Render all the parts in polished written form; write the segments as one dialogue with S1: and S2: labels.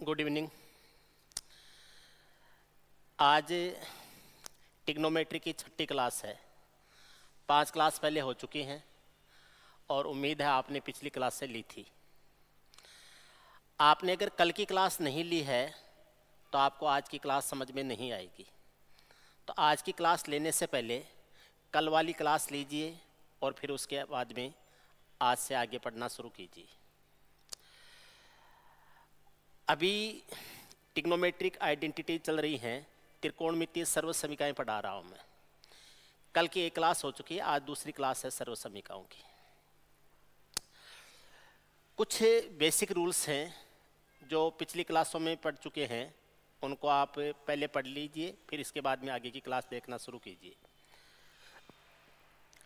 S1: Good evening. आज trigonometry की 6ठी class है। 5 क्लास पहले हो चुकी हैं और उम्मीद है आपने पिछली क्लास से ली थी। आपने अगर कल की क्लास नहीं ली है तो आपको आज की क्लास समझ में नहीं आएगी। तो आज की क्लास लेने से पहले कल वाली क्लास लीजिए और फिर उसके बाद में आज से आगे पढ़ना शुरू कीजिए। अभी टिग्नोमेट्रिक आइडेंटिटी चल रही हैं, त्रिकोणमितीय सर्वसमीकाएं पढ़ा रहा हूँ मैं। कल की एक क्लास हो चुकी है, आज दूसरी क्लास है सर्वसमीकाओं की। कुछ बेसिक रूल्स हैं जो पिछली क्लासों में पढ़ चुके हैं, उनको आप पहले पढ़ लीजिए, फिर इसके बाद में आगे की क्लास देखना शुरू कीजिए।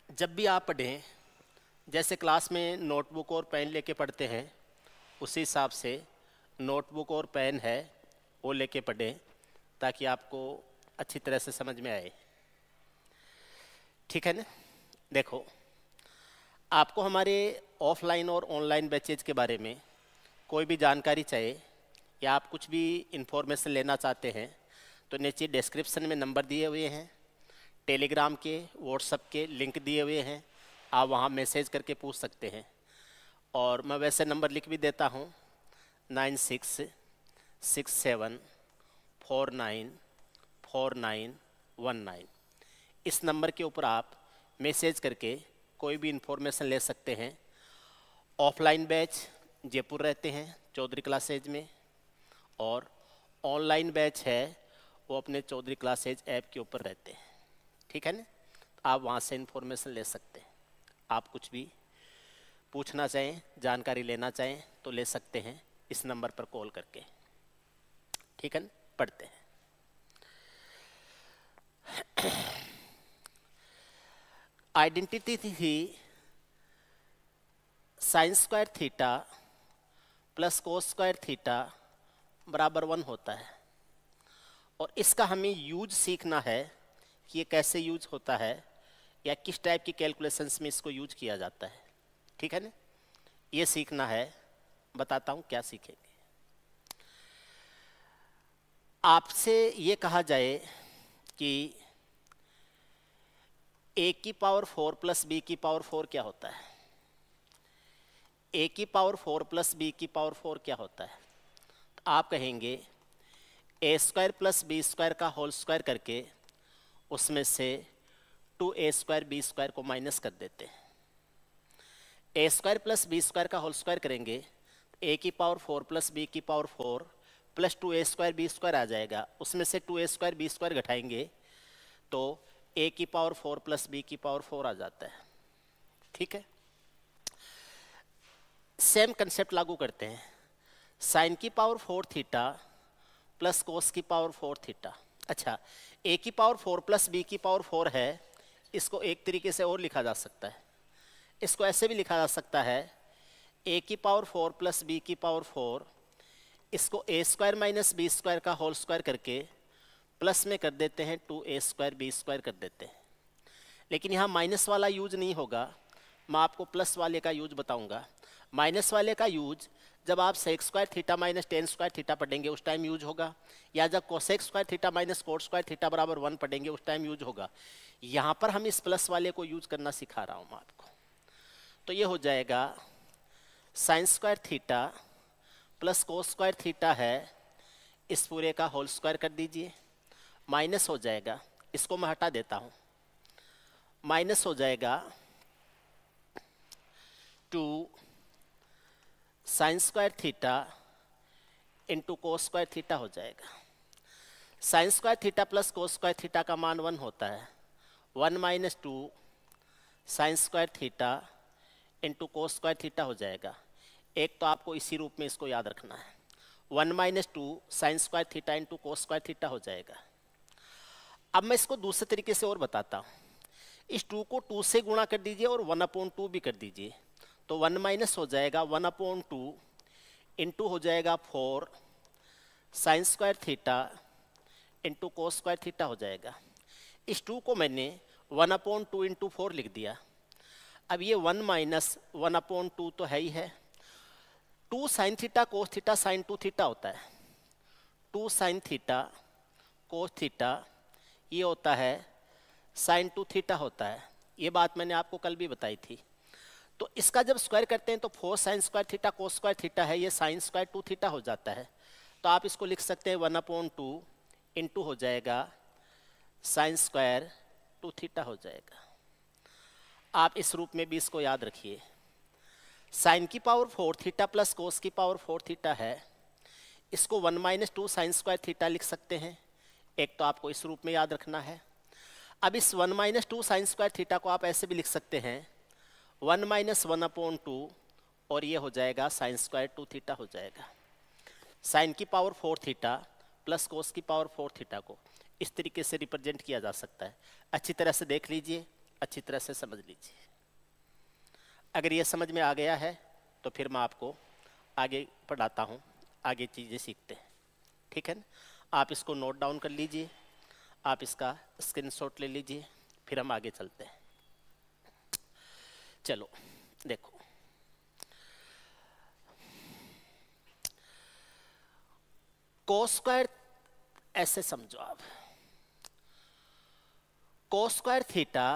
S1: जब भी आप पढ़ें, जैसे क्लास में नोटबुक और पेन लेके पढ़ते हैं, उसी हिसाब से नोटबुक और पेन है वो लेके पढ़ें ताकि आपको अच्छी तरह से समझ में आए। ठीक है ना? देखो, आपको हमारे ऑफलाइन और ऑनलाइन बैचेज के बारे में कोई भी जानकारी चाहिए या आप कुछ भी इंफॉर्मेशन लेना चाहते हैं तो नीचे डिस्क्रिप्शन में नंबर दिए हुए हैं, टेलीग्राम के, व्हाट्सएप के लिंक दिए हुए हैं, आप वहाँ मैसेज करके पूछ सकते हैं। और मैं वैसे नंबर लिख भी देता हूँ, 9667494919। इस नंबर के ऊपर आप मैसेज करके कोई भी इंफॉर्मेशन ले सकते हैं। ऑफलाइन बैच जयपुर रहते हैं चौधरी क्लासेज में, और ऑनलाइन बैच है वो अपने चौधरी क्लासेज ऐप के ऊपर रहते हैं। ठीक है ना? आप वहाँ से इंफॉर्मेशन ले सकते हैं। आप कुछ भी पूछना चाहें, जानकारी लेना चाहें तो ले सकते हैं इस नंबर पर कॉल करके। ठीक है ना? पढ़ते हैं। आइडेंटिटी थी sign square theta plus cos square theta बराबर 1 होता है, और इसका हमें यूज सीखना है कि ये कैसे यूज होता है या किस टाइप की कैलकुलेशंस में इसको यूज किया जाता है। ठीक है ना? ये सीखना है, बताता हूँ क्या सीखेंगे। आपसे ये कहा जाए कि a की पावर 4 प्लस बी की पावर 4 क्या होता है, a की पावर 4 प्लस बी की पावर 4 क्या होता है, तो आप कहेंगे a square plus B square का होल स्क्वायर करके उसमें से 2a स्क्वायर बी स्क्वायर को माइनस कर देते हैं। a square plus B square का होल स्क्वायर करेंगे, a की पावर 4 प्लस बी की power 4 plus 2a square B square आ जाएगा। उसमें से 2a स्क्वायर बी स्क्वायर घटाएंगे तो a की पावर 4 प्लस बी की पावर 4 आ जाता है। ठीक है? सेम कंसेप्ट लागू करते हैं। साइन की पावर 4 थीटा प्लस कोस की पावर 4 थीटा। अच्छा, a की पावर 4 प्लस बी की पावर 4 है, इसको एक तरीके से और लिखा जा सकता है। इसको ऐसे भी लिखा जा सकता है, a की पावर 4 प्लस बी की पावर 4, इसको a square minus B square का होल स्क्वायर करके प्लस में कर देते हैं 2a स्क्वायर बी स्क्वायर कर देते हैं। लेकिन यहाँ माइनस वाला यूज नहीं होगा, मैं आपको प्लस वाले का यूज बताऊंगा। माइनस वाले का यूज जब आप sec square theta minus tan square theta पढ़ेंगे उस टाइम यूज होगा, या जब cosec square theta minus cot square theta बराबर 1 पढ़ेंगे उस टाइम यूज होगा। यहाँ पर हम इस प्लस वाले को यूज करना सिखा रहा हूँ मैं आपको। तो ये हो जाएगा sign square theta plus cos square theta है, इस पूरे का होल स्क्वायर कर दीजिए, माइनस हो जाएगा, इसको मैं हटा देता हूँ, माइनस हो जाएगा 2 sign square theta into cos square theta हो जाएगा। Sign square theta plus cos square theta का मान 1 होता है, 1 minus 2 sign square theta into cos square theta हो जाएगा। एक तो आपको इसी रूप में इसको याद रखना है, 1 minus 2 sign square theta into cos square theta हो जाएगा। अब मैं इसको दूसरे तरीके से और बताता हूँ। इस 2 को 2 से गुणा कर दीजिए और 1/2 भी कर दीजिए, तो 1 माइनस हो जाएगा 1/2 इंटू हो जाएगा 4 sign square theta into cos square theta हो जाएगा। इस 2 को मैंने 1/2 इंटू 4 लिख दिया। अब ये 1 माइनस 1/2 तो है ही है, 2 sine theta cos theta sign 2 theta होता है। 2 साइन थीटा कोस थीटा, ये होता है साइन 2 थीटा होता है। ये बात मैंने आपको कल भी बताई थी। तो इसका जब स्क्वायर करते हैं तो 4 sign square theta cos square theta है, ये साइन स्क्वायर 2 थीटा हो जाता है। तो आप इसको लिख सकते हैं 1/2 इंटू हो जाएगा साइन स्क्वायर 2 थीटा हो जाएगा। आप इस रूप में भी इसको याद रखिए। साइन की पावर 4 थीटा प्लस कोस की पावर 4 थीटा है, इसको 1 - 2 साइन स्क्वायर थीटा लिख सकते हैं। एक तो आपको इस रूप में याद रखना है। अब इस 1 - 2 साइन स्क्वायर थीटा को आप ऐसे भी लिख सकते हैं 1 - 1/2, और ये हो जाएगा साइन स्क्वायर 2 थीटा हो जाएगा। साइन की पावर 4 थीटा प्लस कोस की पावर 4 थीटा को इस तरीके से रिप्रेजेंट किया जा सकता है। अच्छी तरह से देख लीजिए, अच्छी तरह से समझ लीजिए। अगर ये समझ में आ गया है तो फिर मैं आपको आगे पढ़ाता हूँ, आगे चीज़ें सीखते हैं, ठीक है ना। आप इसको नोट डाउन कर लीजिए, आप इसका स्क्रीनशॉट ले लीजिए, फिर हम आगे चलते हैं। चलो देखो, कोस स्क्वायर ऐसे समझो आप, cos square theta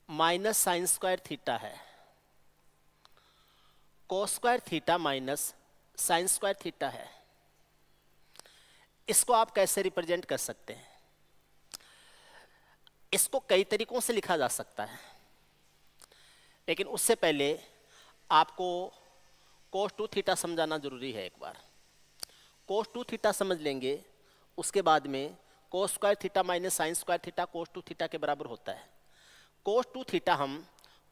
S1: minus sine square theta है, cos square theta minus sine square theta है। इसको आप कैसे रिप्रेजेंट कर सकते हैं? इसको कई तरीकों से लिखा जा सकता है, लेकिन उससे पहले आपको कोस 2 थीटा समझाना जरूरी है। एक बार कोस 2 थीटा समझ लेंगे, उसके बाद में कोस square theta minus sine square theta cos 2 theta के बराबर होता है। कोस 2 थीटा हम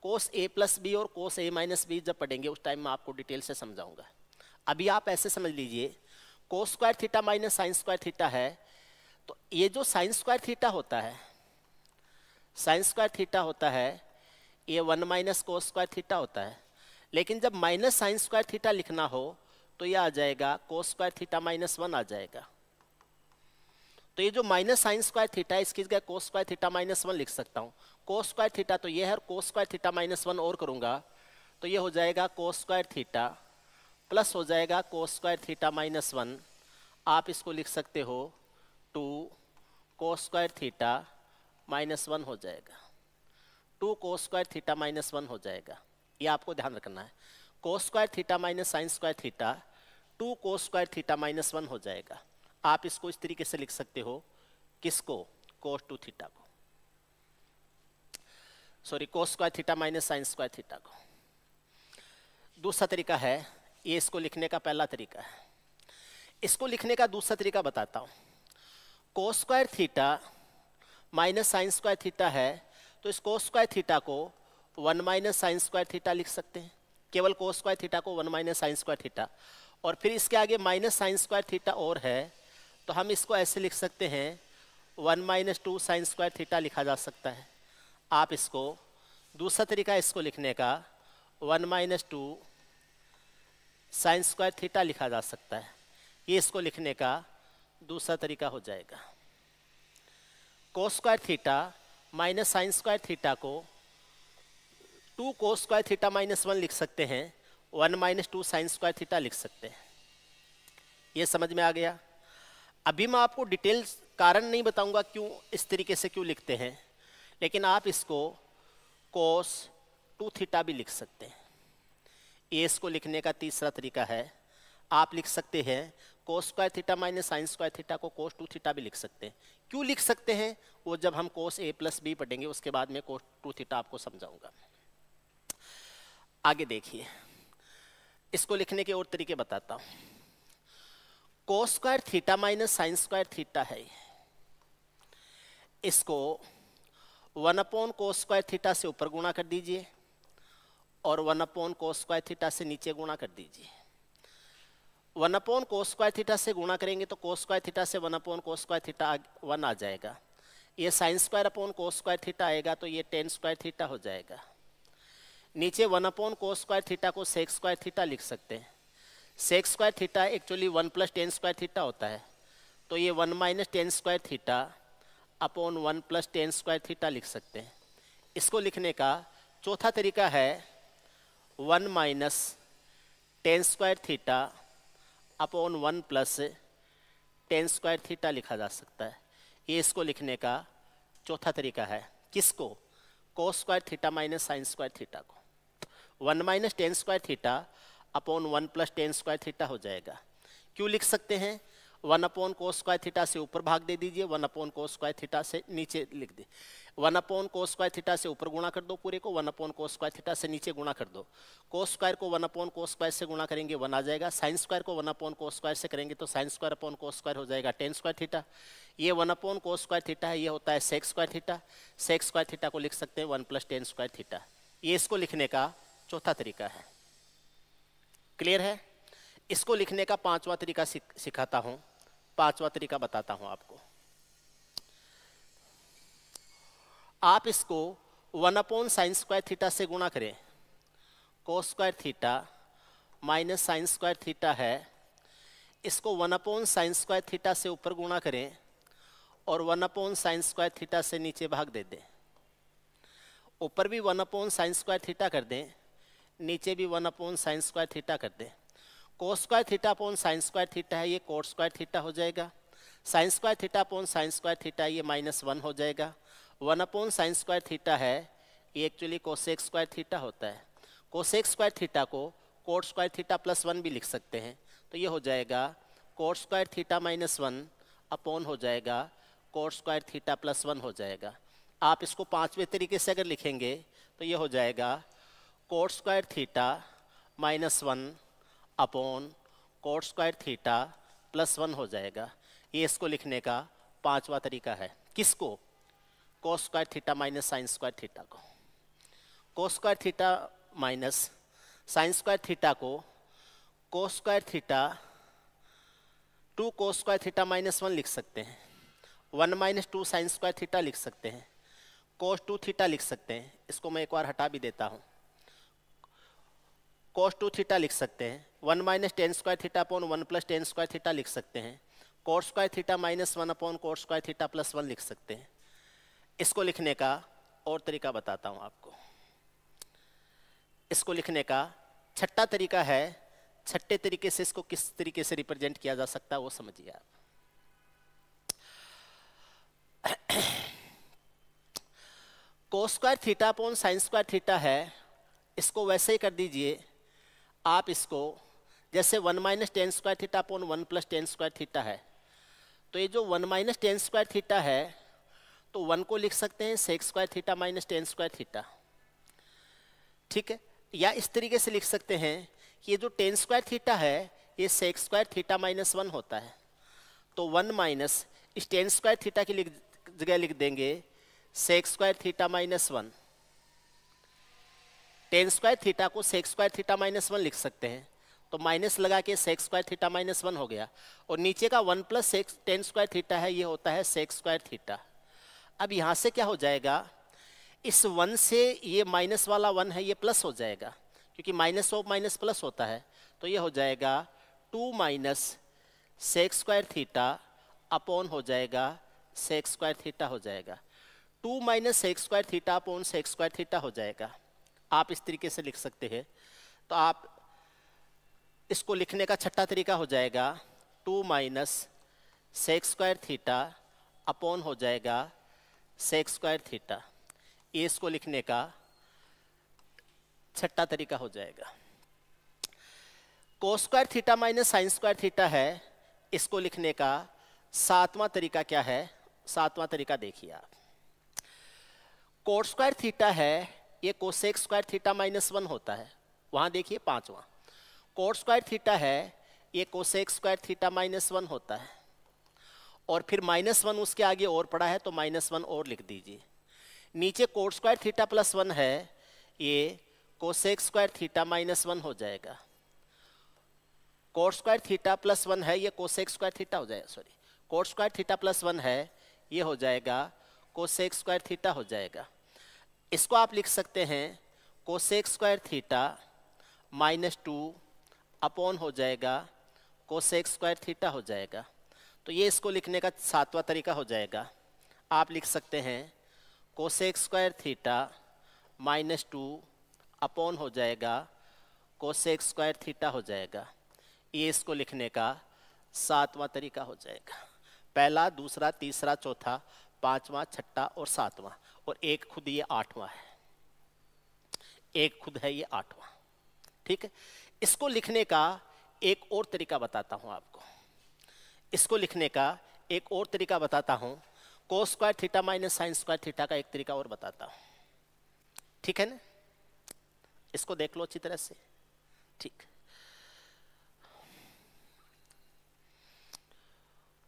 S1: कोस a प्लस बी और कोस a माइनस बी जब पढ़ेंगे उस टाइम मैं आपको डिटेल से समझाऊंगा। अभी आप ऐसे समझ लीजिए, कोस square theta minus sine square theta है, तो ये जो साइन स्क्वायर थीटा होता है, साइन स्क्वायर थीटा होता है, ये 1 माइनस कोस स्क्वायर थीटा होता है। लेकिन जब माइनस साइन स्क्वायर थीटा लिखना हो तो ये आ जाएगा कोस स्क्वायर थीटा माइनस 1 आ जाएगा। तो ये जो माइनस साइन स्क्वायर थीटा है, इसकी जगह कोस स्क्वायर थीटा माइनस 1 लिख सकता हूँ। कोस स्क्वायर थीटा तो ये है, और कोस स्क्वायर थीटा माइनस 1 और करूँगा तो ये हो जाएगा कोस स्क्वायर थीटा प्लस हो जाएगा कोस स्क्वायर थीटा माइनस 1। आप इसको लिख सकते हो 2 कोस स्क्वायर थीटा माइनस 1 हो जाएगा, 2 कोस स्क्वायर थीटा माइनस 1 हो जाएगा। ये आपको ध्यान रखना है, cos square theta minus sine square theta 2 cos square theta minus 1 हो जाएगा। आप इसको इस तरीके से लिख सकते हो, किसको? कोस 2 थीटा को, सॉरी कोस square theta minus sine square theta को। दूसरा तरीका है, ये इसको लिखने का पहला तरीका है। इसको लिखने का दूसरा तरीका बताता हूँ। कोस square theta minus sine square theta है, तो इस कोस स्क्वायर थीटा को 1 माइनस साइन स्क्वायर थीटा लिख सकते हैं। केवल कोस स्क्वायर थीटा को 1 माइनस साइन स्क्वायर थीटा, और फिर इसके आगे माइनस साइन स्क्वायर थीटा और है, तो हम इसको ऐसे लिख सकते हैं 1 - 2 साइन स्क्वायर थीटा लिखा जा सकता है। आप इसको दूसरा तरीका इसको लिखने का 1 - 2 साइन स्क्वायर थीटा लिखा जा सकता है। ये इसको लिखने का दूसरा तरीका हो जाएगा। कोस square theta minus sine square theta को 2 कोस स्क्वायर थीटा माइनस 1 लिख सकते हैं, 1 - 2 साइन स्क्वायर थीटा लिख सकते हैं। ये समझ में आ गया? अभी मैं आपको डिटेल कारण नहीं बताऊंगा क्यों इस तरीके से क्यों लिखते हैं, लेकिन आप इसको कोस 2 थीटा भी लिख सकते हैं। ये इसको लिखने का तीसरा तरीका है। आप लिख सकते हैं cos square theta minus sine square theta को कोस 2 थीटा भी लिख सकते हैं। क्यों लिख सकते हैं वो जब हम कोस a प्लस बी पढ़ेंगे उसके बाद में कोस 2 थीटा आपको समझाऊंगा। आगे देखिए, इसको लिखने के और तरीके बताता हूं। कोस square theta minus sine square theta है, इसको 1 कोस स्क्वायर थीटा से ऊपर गुणा कर दीजिए और 1 कोस स्क्वायर थीटा से नीचे गुणा कर दीजिए। 1 कोस स्क्वायर थीटा से गुणा करेंगे तो कोस स्क्वायर थीटा से 1 कोस स्क्वायर थीटा 1 आ जाएगा। ये sine square upon cos square theta आएगा तो ये टेन स्क्वायर थीटा हो जाएगा। नीचे 1 कोस स्क्वायर थीटा को सेक स्क्वायर थीटा लिख सकते हैं। Sec square theta actually 1 + tan square theta होता है, तो ये 1 - tan square theta upon 1 + tan square theta लिख सकते हैं। इसको लिखने का चौथा तरीका है 1 - tan square theta upon 1 plus tan square theta लिखा जा सकता है। ये इसको लिखने का चौथा तरीका है। किसको? Cos square theta minus sine square theta को। 1 minus tan square theta upon 1 plus tan square theta हो जाएगा। क्यों लिख सकते हैं? 1 अपॉन कोस स्क्वायर थीटा से ऊपर भाग दे दीजिए, 1 अपॉन कोस स्क्वायर थीटा से नीचे लिख दे। 1 अपॉन कोस स्क्वायर थीटा से ऊपर गुणा कर दो पूरे को, 1 अपॉन कोस स्क्वायर थीटा से नीचे गुणा कर दो। कोस स्क्वायर को 1 अपॉन कोस स्क्वायर से गुणा करेंगे 1 आ जाएगा। साइन स्क्वायर को 1 अपॉन कोस स्क्वायर से करेंगे तो sine square upon cos square हो जाएगा टेन स्क्वायर थीटा। ये 1 अपॉन कोस स्क्वायर थीटा है, ये होता है sec square theta. Sec square theta को लिख सकते हैं 1 प्लस टेन स्क्वायर थीटा। ये इसको लिखने का चौथा तरीका है। क्लियर है? इसको लिखने का पांचवा तरीका सिखाता हूं। पांचवा तरीका बताता हूं आपको। आप इसको 1 अपॉन साइन स्क्वायर थीटा से गुणा करें। कोस square theta minus sine square theta है, इसको 1 अपॉन साइन स्क्वायर थीटा से ऊपर गुणा करें और 1 अपॉन साइन स्क्वायर थीटा से नीचे भाग दे दें। ऊपर भी 1 अपॉन साइन स्क्वायर थीटा कर दें, नीचे भी 1 अपॉन साइन स्क्वायर थीटा कर दें। कोस square theta upon sine square theta है, ये कोट स्क्वायर थीटा हो जाएगा। Sign square theta upon sine square theta ये -1 हो जाएगा। 1 अपॉन साइन स्क्वायर थीटा है, ये एक्चुअली कोसेक स्क्वायर थीटा होता है। कोसेक स्क्वायर थीटा को कोट स्क्वायर थीटा +1 भी लिख सकते हैं, तो ये हो जाएगा कोट स्क्वायर थीटा -1 अपॉन हो जाएगा कोट स्क्वायर थीटा +1 हो जाएगा। आप इसको पांचवें तरीके से अगर लिखेंगे तो ये हो जाएगा coat square theta -1 upon coat square theta +1 हो जाएगा। ये इसको लिखने का पांचवा तरीका है। किसको? Cos square theta minus sine square theta को। Cos square theta minus sine square theta को cos square theta 2 cos square theta -1 लिख सकते हैं। 1 माइनस 2 साइन स्क्वायर थीटा लिख सकते हैं। कोस 2 थीटा लिख सकते हैं। इसको मैं एक बार हटा भी देता हूँ। कोस 2 थीटा लिख सकते हैं। 1 minus tan square theta upon 1 plus tan square theta लिख सकते हैं। Coat square theta -1 upon coat square theta +1 लिख सकते हैं। इसको लिखने का और तरीका बताता हूँ आपको। इसको लिखने का छठा तरीका है। छठे तरीके से इसको किस तरीके से रिप्रेजेंट किया जा सकता है वो समझिए आप। Cos square theta upon sine square theta है, इसको वैसे ही कर दीजिए। आप इसको जैसे 1 minus tan square theta upon 1 plus tan square theta है, तो ये जो 1 माइनस टेन स्क्वायर थीटा है तो 1 को लिख सकते हैं sec square theta minus tan square theta. ठीक है? या इस तरीके से लिख सकते हैं कि ये जो टेन स्क्वायर थीटा है ये सेक स्क्वायर थीटा -1 होता है। तो 1 माइनस इस टेन स्क्वायर थीटा की जगह लिख देंगे sec square theta -1। Tan square theta को सेक स्क्वायर थीटा -1 लिख सकते हैं, तो माइनस लगा के सेक स्क्वायर थीटा -1 हो गया। और नीचे का 1 plus sec tan square theta है, ये होता है सेक स्क्वायर थीटा। अब यहाँ से क्या हो जाएगा? इस 1 से ये माइनस वाला 1 है ये प्लस हो जाएगा, क्योंकि माइनस ऑफ माइनस प्लस होता है। तो ये हो जाएगा 2 minus sec square theta upon हो जाएगा सेक स्क्वायर थीटा हो जाएगा। 2 minus sec square theta upon sec square theta हो जाएगा। आप इस तरीके से लिख सकते हैं। तो आप इसको लिखने का छठा तरीका हो जाएगा 2 minus sec square theta upon हो जाएगा सेक स्क्वायर थीटा। ये इसको लिखने का छठा तरीका हो जाएगा। कोस square theta minus sine square theta है, इसको लिखने का सातवां तरीका क्या है? सातवां तरीका देखिए आप। कोट स्क्वायर थीटा है, ये कोसेक स्क्वायर थीटा -1 होता है। वहां देखिए पांचवा। कोट स्क्वायर थीटा है, ये कोसेक स्क्वायर थीटा -1 होता है। और फिर -1 उसके आगे और पड़ा है तो -1 और लिख दीजिए। नीचे कोट स्क्वायर थीटा +1 है, ये कोसेक स्क्वायर थीटा -1 हो जाएगा। कोट स्क्वायर थीटा +1 है, ये कोसेक स्क्वायर थीटा हो जाएगा। सॉरी, कोट स्क्वायर थीटा +1 है, ये हो जाएगा कोसेक स्क्वायर थीटा हो जाएगा। इसको आप लिख सकते हैं कोसेक स्क्वायर थीटा -2 अपॉन हो जाएगा कोसेक स्क्वायर थीटा हो जाएगा। तो ये इसको लिखने का सातवां तरीका हो जाएगा। आप लिख सकते हैं कोसेक स्क्वायर थीटा -2 अपॉन हो जाएगा कोसेक स्क्वायर थीटा हो जाएगा। ये इसको लिखने का 7वां तरीका हो जाएगा। पहला, दूसरा, तीसरा, चौथा, 5वां, 6वां और 7वां, और एक खुद ये 8वां है, एक खुद है ये 8वां। ठीक है, इसको लिखने का एक और तरीका बताता हूं आपको। इसको लिखने का एक और तरीका बताता हूं, कोस square theta minus sine square theta का एक तरीका और बताता हूं। ठीक है ना, इसको देख लो अच्छी तरह से। ठीक,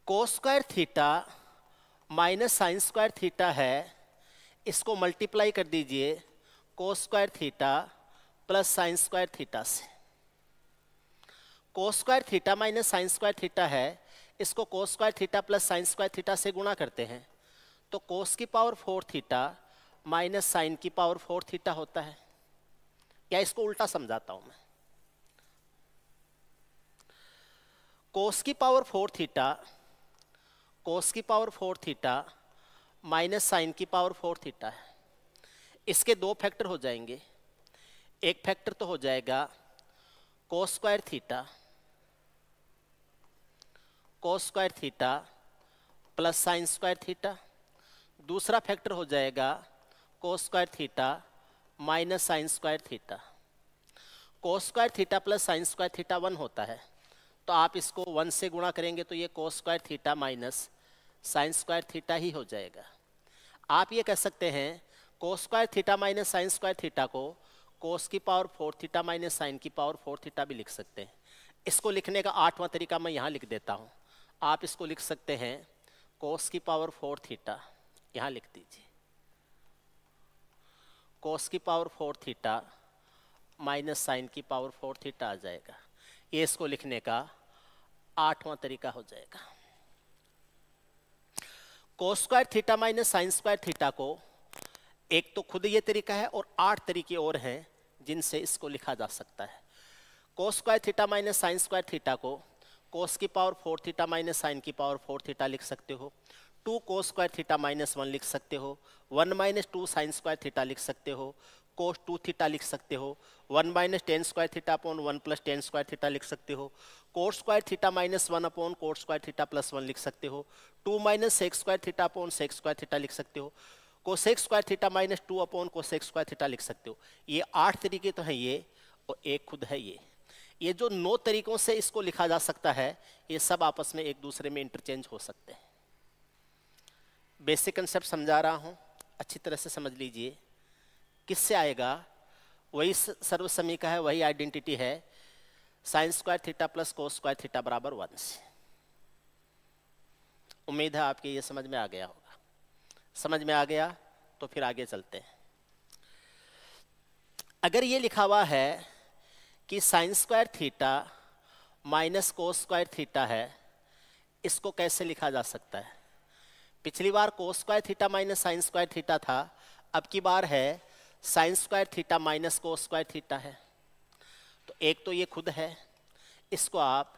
S1: cos square theta minus sine square theta है, इसको मल्टीप्लाई कर दीजिए cos square theta plus sine square theta से। Cos square theta minus sine square theta है, इसको cos square theta plus sine square theta से गुणा करते हैं तो कोस की पावर 4 थीटा माइनस साइन की पावर 4 थीटा होता है। या इसको उल्टा समझाता हूं मैं, कोस की पावर 4 थीटा, कोस की पावर 4 थीटा माइनस साइन की पावर 4 थीटा है। इसके दो फैक्टर हो जाएंगे, एक फैक्टर तो हो जाएगा कोस स्क्वायर थीटा, कोस square theta plus sine square theta, दूसरा फैक्टर हो जाएगा कोस square theta minus sine square theta. कोस square theta plus sine square theta 1 होता है, तो आप इसको 1 से गुणा करेंगे तो ये cos square theta minus sine square theta ही हो जाएगा। आप ये कह सकते हैं cos square theta minus sine square theta को कोस की पावर 4 थीटा माइनस साइन की पावर 4 थीटा भी लिख सकते हैं। इसको लिखने का 8वां तरीका मैं यहाँ लिख देता हूँ। आप इसको लिख सकते हैं कोस की पावर 4 थीटा, यहाँ लिख दीजिए कोस की पावर 4 थीटा माइनस साइन की पावर 4 थीटा आ जाएगा। ये इसको लिखने का 8वां तरीका हो जाएगा। कोस square theta minus sine square theta को एक तो खुद ये तरीका है और 8 तरीके और हैं जिनसे इसको लिखा जा सकता है। Cos square theta minus sine square theta को कोस की पावर 4 थीटा माइनस साइन की पावर 4 थीटा लिख सकते हो, 2 कोस स्क्वायर थीटा माइनस 1 लिख सकते हो, 1 माइनस 2 साइन स्क्वायर थीटा लिख सकते हो, कोस 2 थीटा लिख सकते हो, 1 minus tan square theta upon 1 plus tan square theta लिख सकते हो, cos square theta minus 1 upon cos square theta plus 1 लिख सकते हो, 2 minus sec square theta upon sec square theta लिख सकते हो, cosec square theta minus 2 upon cosec square theta लिख सकते हो। ये 8 तरीके तो हैं ये, और एक खुद है ये जो 9 तरीकों से इसको लिखा जा सकता है, ये सब आपस में एक दूसरे में इंटरचेंज हो सकते हैं। बेसिक कंसेप्ट समझा रहा हूं, अच्छी तरह से समझ लीजिए। किससे आएगा? वही सर्वसमीका है, वही आइडेंटिटी है, sine square theta plus cos square theta बराबर 1 से। उम्मीद है आपके ये समझ में आ गया होगा। समझ में आ गया तो फिर आगे चलते हैं। अगर ये लिखा हुआ है कि sine square theta minus cos square theta है, इसको कैसे लिखा जा सकता है? पिछली बार cos square theta minus sine square theta था, अब की बार है sine square theta minus cos square theta है। तो एक तो ये खुद है, इसको आप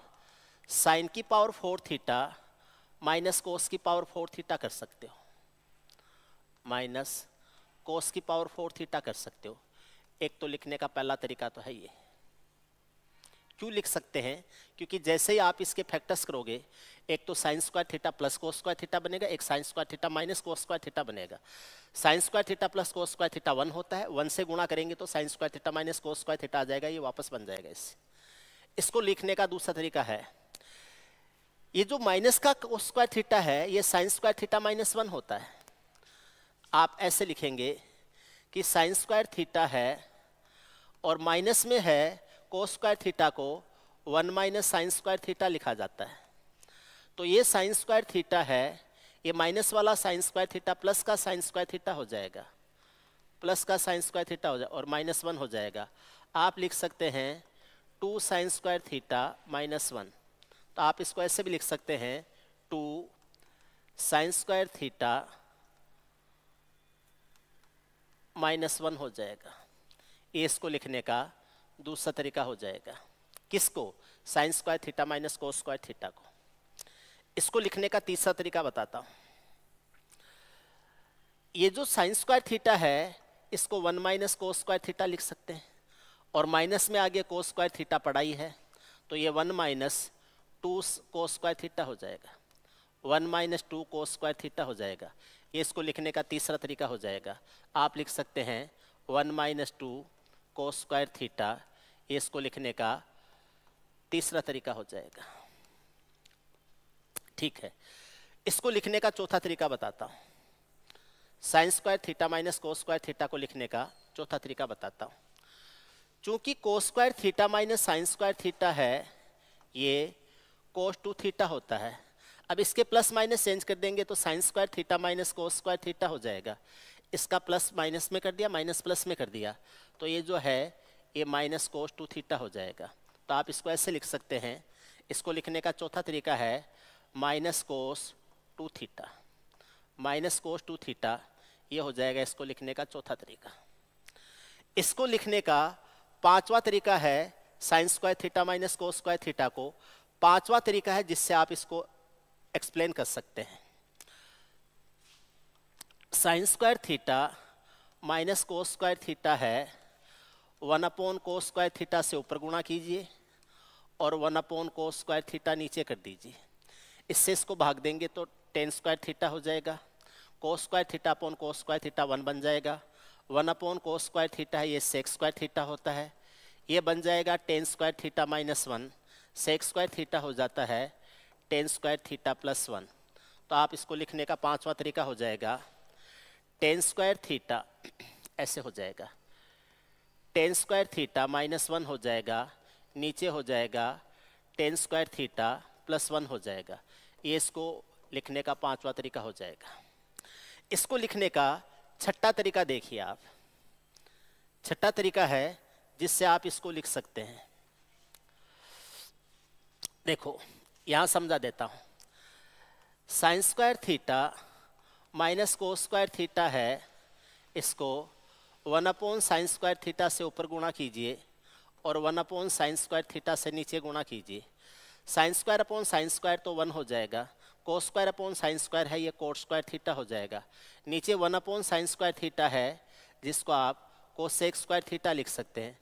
S1: साइन की पावर 4 थीटा माइनस कोस की पावर 4 थीटा कर सकते हो, माइनस कोस की पावर 4 थीटा कर सकते हो। एक तो लिखने का पहला तरीका तो है ये। क्यों लिख सकते हैं? क्योंकि जैसे ही आप इसके फैक्टर्स करोगे, एक तो sine square theta plus cos square theta बनेगा, एक sine square theta minus cos square theta बनेगा। Sine square theta plus cos square theta 1 होता है, 1 से गुणा करेंगे तो sine square theta minus cos square theta आ जाएगा, ये वापस बन जाएगा इससे। इसको लिखने का दूसरा तरीका है, ये जो माइनस का कोस स्क्वायर थीटा है, ये साइन स्क्वायर थीटा माइनस 1 होता है। आप ऐसे लिखेंगे कि साइन स्क्वायर थीटा है और माइनस में है कोस स्क्वायर थीटा को 1 माइनस साइन स्क्वायर थीटा लिखा जाता है। तो ये साइन स्क्वायर थीटा है, ये माइनस वाला साइन स्क्वायर थीटा प्लस का साइन स्क्वायर थीटा हो जाएगा, प्लस का साइन स्क्वायर थीटा हो जाएगा और माइनस 1 हो जाएगा। आप लिख सकते हैं 2 साइन स्क्वायर थीटा माइनस 1। तो आप इसको ऐसे भी लिख सकते हैं 2 साइन स्क्वायर थीटा माइनस 1 हो जाएगा। ये इसको लिखने का दूसरा तरीका हो जाएगा। किसको? Sign square theta minus cos square theta को। इसको लिखने का तीसरा तरीका बताता हूं। ये जो साइन स्क्वायर थीटा है, इसको 1 माइनस कोस स्क्वायर थीटा लिख सकते हैं, और माइनस में आगे कोस स्क्वायर थीटा पड़ा ही है, तो ये 1 माइनस 2 कोस स्क्वायर थीटा हो जाएगा, 1 माइनस 2 कोस स्क्वायर थीटा हो जाएगा। ये इसको लिखने का तीसरा तरीका हो जाएगा। आप लिख सकते हैं 1 माइनस 2 कोस स्क्वायर थीटा, ये इसको लिखने का तीसरा तरीका हो जाएगा। ठीक है, इसको लिखने का चौथा तरीका बताता हूँ। Sign square theta minus cos square theta को लिखने का चौथा तरीका बताता हूँ। चूंकि कोस square theta minus sine square theta है, ये कोस 2 थीटा होता है। अब इसके प्लस माइनस चेंज कर देंगे तो sine square theta minus cos square theta हो जाएगा। इसका प्लस माइनस में कर दिया, माइनस प्लस में कर दिया, तो ये जो है ये माइनस कोस 2 थीटा हो जाएगा। तो आप इसको ऐसे लिख सकते हैं। इसको लिखने का चौथा तरीका है माइनस कोस 2 थीटा, माइनस कोस 2 थीटा, ये हो जाएगा इसको लिखने का चौथा तरीका। इसको लिखने का पांचवा तरीका है sine square theta minus cos square theta को पांचवा तरीका है जिससे आप इसको एक्सप्लेन कर सकते हैं। Sign square theta minus cos square theta है 1 अपॉन कोस स्क्वायर थीटा से ऊपर गुणा कीजिए और 1 अपॉन कोस स्क्वायर थीटा नीचे कर दीजिए। इससे इसको भाग देंगे तो टेन स्क्वायर थीटा हो जाएगा। कोस square theta upon cos square theta 1 बन जाएगा। 1 अपॉन कोस स्क्वायर थीटा है, ये सेक स्क्वायर थीटा होता है, ये बन जाएगा tan square theta minus 1, sec square theta हो जाता है टेन स्क्वायर थीटा प्लस 1। तो आप इसको लिखने का पांचवा तरीका हो जाएगा टेन स्क्वायर थीटा, ऐसे हो जाएगा टेन स्क्वायर थीटा माइनस 1 हो जाएगा, नीचे हो जाएगा टेन स्क्वायर थीटा प्लस 1 हो जाएगा। ये इसको लिखने का पांचवा तरीका हो जाएगा। इसको लिखने का छठा तरीका देखिए आप। छठा तरीका है जिससे आप इसको लिख सकते हैं। देखो यहां समझा देता हूं। Sign square theta minus cos square theta है, इसको 1 अपॉन साइन स्क्वायर थीटा से ऊपर गुणा कीजिए और 1 अपॉन साइन स्क्वायर थीटा से नीचे गुणा कीजिए। Sine square upon sine square तो 1 हो जाएगा, cos square upon sine square है, ये कोट स्क्वायर थीटा हो जाएगा। नीचे 1 अपॉन साइन स्क्वायर थीटा है जिसको आप कोसेक स्क्वायर थीटा लिख सकते हैं,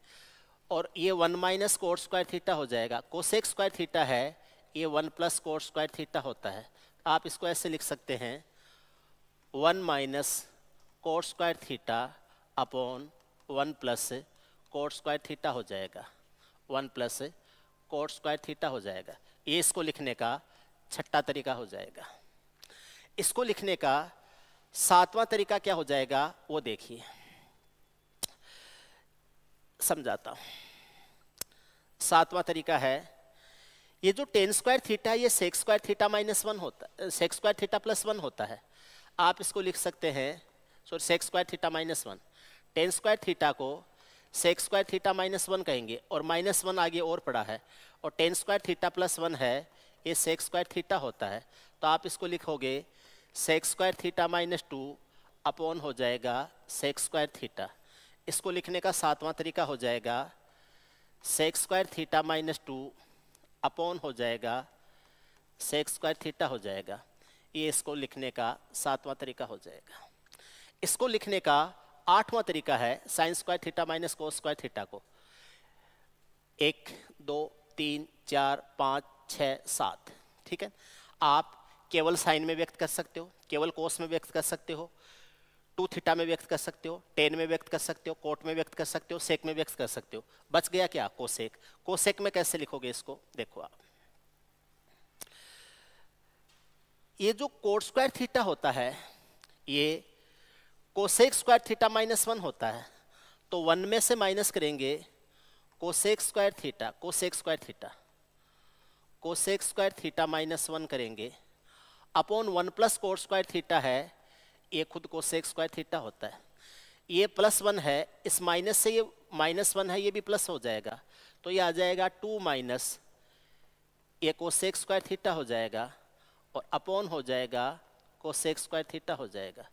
S1: और ये 1 माइनस कोट स्क्वायर थीटा हो जाएगा। कोसेक स्क्वायर थीटा है, ये 1 प्लस कोट स्क्वायर थीटा होता है। आप इसको ऐसे लिख सकते हैं 1 minus cot square theta upon 1 plus coat square theta हो जाएगा, 1 प्लस कोट स्क्वायर थीटा हो जाएगा। ये इसको लिखने का छठा तरीका हो जाएगा। इसको लिखने का सातवां तरीका क्या हो जाएगा वो देखिए, समझाता हूं। सातवां तरीका है, ये जो टेन स्क्वायर थीटा है ये सेक स्क्वायर थीटा माइनस 1 होता है, सेक स्क्वायर थीटा प्लस 1 होता है। आप इसको लिख सकते हैं, sorry sec square theta minus 1, tan square theta को सेक स्क्वायर थीटा माइनस 1 कहेंगे और माइनस 1 आगे और पड़ा है, और टेन स्क्वायर थीटा प्लस 1 है, ये सेक स्क्वायर थीटा होता है। तो आप इसको लिखोगे sec square theta minus 2 upon हो जाएगा सेक स्क्वायर थीटा। इसको लिखने का सातवां तरीका हो जाएगा sec square theta minus 2 upon हो जाएगा सेक स्क्वायर थीटा हो जाएगा। ये इसको लिखने का सातवां तरीका हो जाएगा। इसको लिखने का आठवां तरीका है sine square theta minus cos square theta को 1 2 3 4 5 6 7, ठीक है। आप केवल साइन में व्यक्त कर सकते हो, केवल कोस में व्यक्त कर सकते हो, 2 थीटा में व्यक्त कर सकते हो, टेन में व्यक्त कर सकते हो, कोट में व्यक्त कर सकते हो, सेक में व्यक्त कर सकते हो। बच गया क्या कोसेक। कोसेक में कैसे लिखोगे इसको, देखो आप, ये जो कोट स्क्वायर थीटा होता है ये कोसेक स्क्वायर थीटा माइनस 1 होता है, तो 1 में से माइनस करेंगे cosec square theta, cosec square theta, cosec square theta minus 1 करेंगे upon 1 plus coat square theta है, ये खुद कोसेक स्क्वायर थीटा होता है। ये प्लस 1 है, इस माइनस से ये माइनस 1 है, ये भी प्लस हो जाएगा, तो ये आ जाएगा 2 माइनस ये कोसेक स्क्वायर थीटा हो जाएगा और अपॉन हो जाएगा कोसेक स्क्वायर थीटा हो जाएगा।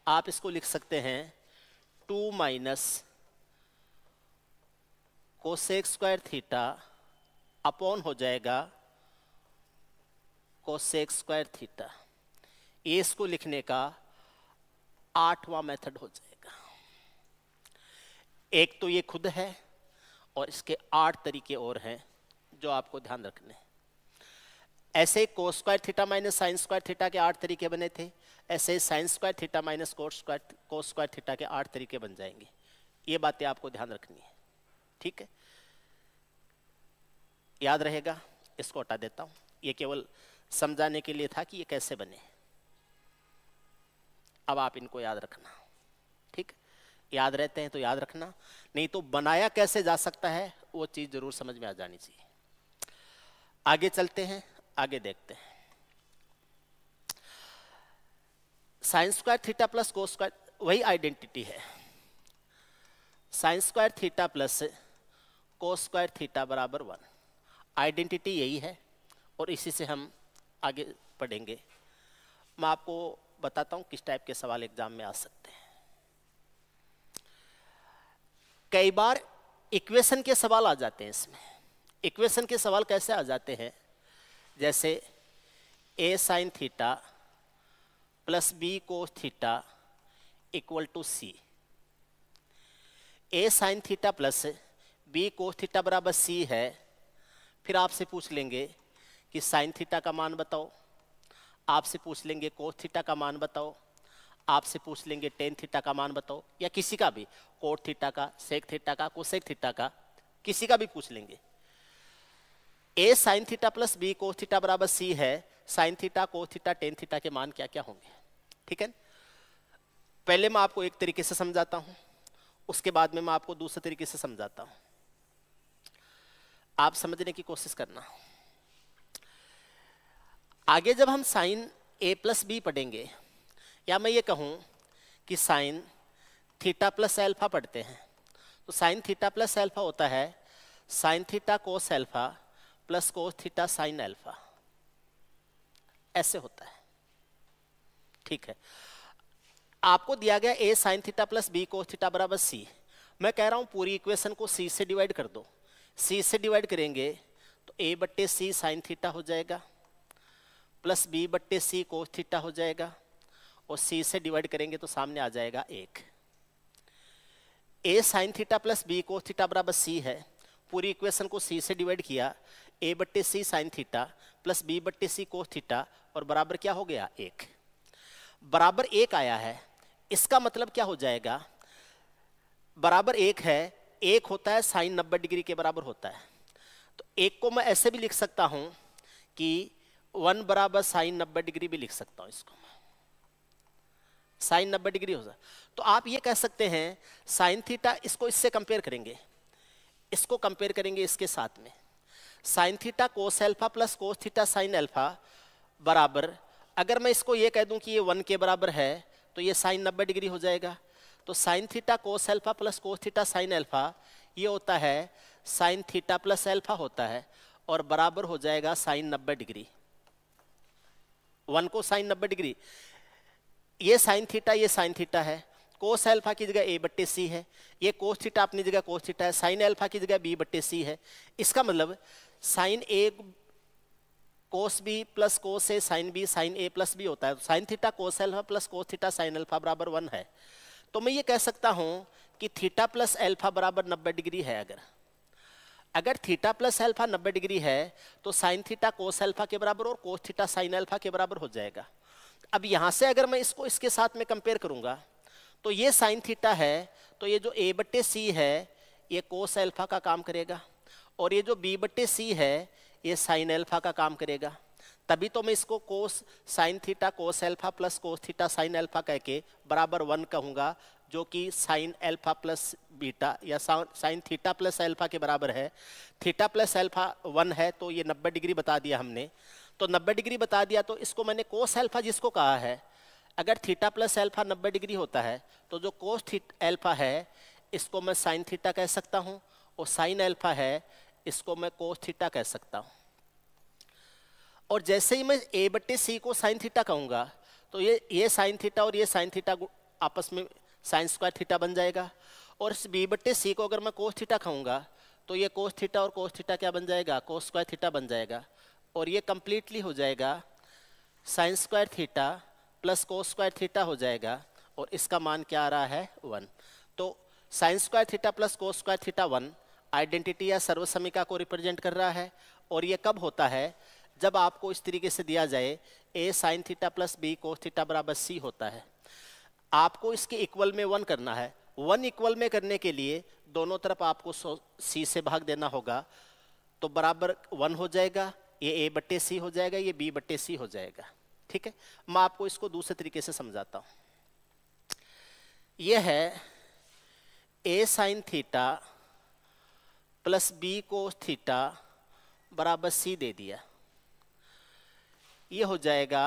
S1: आप इसको लिख सकते हैं 2 minus cosec square theta upon हो जाएगा कोसेक स्क्वायर थीटा। ये इसको लिखने का आठवां मेथड हो जाएगा। एक तो ये खुद है और इसके 8 तरीके और हैं जो आपको ध्यान रखने। ऐसे कोस square theta minus sine square theta के 8 तरीके बने थे, ऐसे sign square theta minus cos square theta के 8 तरीके बन जाएंगे। ये बातें आपको ध्यान रखनी है, ठीक है, याद रहेगा। इसको हटा देता हूं, ये केवल समझाने के लिए था कि ये कैसे बने। अब आप इनको याद रखना, ठीक, याद रहते हैं तो याद रखना, नहीं तो बनाया कैसे जा सकता है वो चीज जरूर समझ में आ जानी चाहिए। आगे चलते हैं, आगे देखते हैं। Sign square theta plus cos square, वही आइडेंटिटी है, sine square theta plus cos square theta बराबर 1। आइडेंटिटी यही है और इसी से हम आगे पढ़ेंगे। मैं आपको बताता हूं किस टाइप के सवाल एग्जाम में आ सकते हैं। कई बार इक्वेशन के सवाल आ जाते हैं इसमें। इक्वेशन के सवाल कैसे आ जाते हैं, जैसे a sine theta plus b cos theta equal to c। a sine theta plus b cos theta बराबर c है। फिर आपसे पूछ लेंगे कि साइन थीटा का मान बताओ, आपसे पूछ लेंगे कोस थीटा का मान बताओ, आपसे पूछ लेंगे टेन थीटा का मान बताओ, या किसी का भी, कोट थीटा का, सेक थीटा का, कोसेक थीटा का, किसी का भी पूछ लेंगे। a sine theta plus b cos theta बराबर c है। Sine theta, cos theta, tan theta के मान क्या क्या होंगे, ठीक है। पहले मैं आपको एक तरीके से समझाता हूं, उसके बाद में मैं आपको दूसरे तरीके से समझाता हूं, आप समझने की कोशिश करना। आगे जब हम साइन a प्लस बी पढ़ेंगे, या मैं ये कहूं कि साइन थीटा प्लस एल्फा पढ़ते हैं, तो साइन थीटा प्लस एल्फा होता है sine theta cos alpha plus cos theta sine alpha, ऐसे होता है, ठीक है। आपको दिया गया a sine theta plus b cos theta बराबर c। मैं कह रहा हूं पूरी इक्वेशन को c से डिवाइड कर दो। c से डिवाइड करेंगे तो a बट्टे c साइन थीटा हो जाएगा प्लस b बट्टे c कोस थीटा हो जाएगा, और c से डिवाइड करेंगे तो सामने आ जाएगा 1। a sine theta plus b cos theta बराबर c है। पूरी इक्वेशन को c से डिवाइड किया, a बट्टे c sign theta plus b बट्टे c कोस थीटा, और बराबर क्या हो गया 1। बराबर 1 आया है, इसका मतलब क्या हो जाएगा, बराबर 1 है, 1 होता है साइन 90 डिग्री के बराबर होता है। तो 1 को मैं ऐसे भी लिख सकता हूं कि 1 बराबर साइन 90 डिग्री भी लिख सकता हूं, इसको साइन 90 डिग्री हो जाए। तो आप ये कह सकते हैं साइन थीटा, इसको इससे कंपेयर करेंगे, इसको कंपेयर करेंगे इसके साथ में, sign theta cos alpha plus cos theta sine alpha बराबर, अगर मैं इसको ये कह दूं कि ये 1 के बराबर है तो ये साइन 90 डिग्री हो जाएगा। तो sign theta cos alpha plus cos theta sine alpha ये होता है साइन थीटा प्लस एल्फा होता है, और बराबर हो जाएगा साइन 90 डिग्री। 1 को साइन 90 डिग्री, ये साइन थीटा है, कोस एल्फा की जगह a बट्टे c है, ये कोस थीटा अपनी जगह कोस थीटा है, साइन एल्फा की जगह b बट्टे c है। इसका मतलब sine a cos b plus cos a sine b sine a plus b होता है। Sine theta cos alpha plus cos theta sine alpha बराबर 1 है। तो मैं ये कह सकता हूं कि थीटा प्लस एल्फा बराबर 90 डिग्री है। अगर थीटा प्लस एल्फा 90 डिग्री है तो साइन थीटा कोस एल्फा के बराबर और कोस थीटा साइन एल्फा के बराबर हो जाएगा। अब यहां से अगर मैं इसको इसके साथ में कंपेयर करूंगा तो ये साइन थीटा है, तो ये जो a बट्टे सी है ये कोस एल्फा का काम करेगा, और ये जो b बट्टे सी है ये साइन एल्फा का काम करेगा। तभी तो मैं इसको कोस sign theta cos alpha plus cos theta sine alpha कह के बराबर 1 कहूंगा, जो कि साइन एल्फा प्लस बीटा या साइन थीटा प्लस एल्फा के बराबर है। थीटा प्लस एल्फा 1 है तो ये 90 डिग्री बता दिया हमने, तो 90 डिग्री बता दिया तो इसको मैंने कोस एल्फा जिसको कहा है, अगर थीटा प्लस एल्फा 90 डिग्री होता है तो जो कोस एल्फा है इसको मैं साइन थीटा कह सकता हूं, और साइन एल्फा है इसको मैं कोस थीटा कह सकता हूं। और जैसे ही मैं a बट्टे सी को साइन थीटा कहूंगा तो ये साइन थीटा और ये साइन थीटा आपस में साइन स्क्वायर थीटा बन जाएगा, और इस b बट्टे सी को अगर मैं कोस थीटा कहूंगा तो ये कोस थीटा और कोस थीटा क्या बन जाएगा, कोस स्क्वायर थीटा बन जाएगा, और ये कंप्लीटली हो जाएगा sign square theta plus cos square theta हो जाएगा, और इसका मान क्या आ रहा है 1। तो sine square theta plus cos square theta 1, identity या सर्वसमीका को रिप्रेजेंट कर रहा है। और ये कब होता है, जब आपको इस तरीके से दिया जाए a sin theta plus b cos theta बराबर c होता है। आपको इसके इक्वल में 1 करना है। 1 इक्वल में करने के लिए दोनों तरफ आपको c से भाग देना होगा, तो बराबर 1 हो जाएगा, ये a बट्टे c हो जाएगा, ये b बट्टे c हो जाएगा। ठीक है, मैं आपको इसको दूसरे तरीके से समझाता हूँ। यह है a sin theta plus b cos theta बराबर c दे दिया। ये हो जाएगा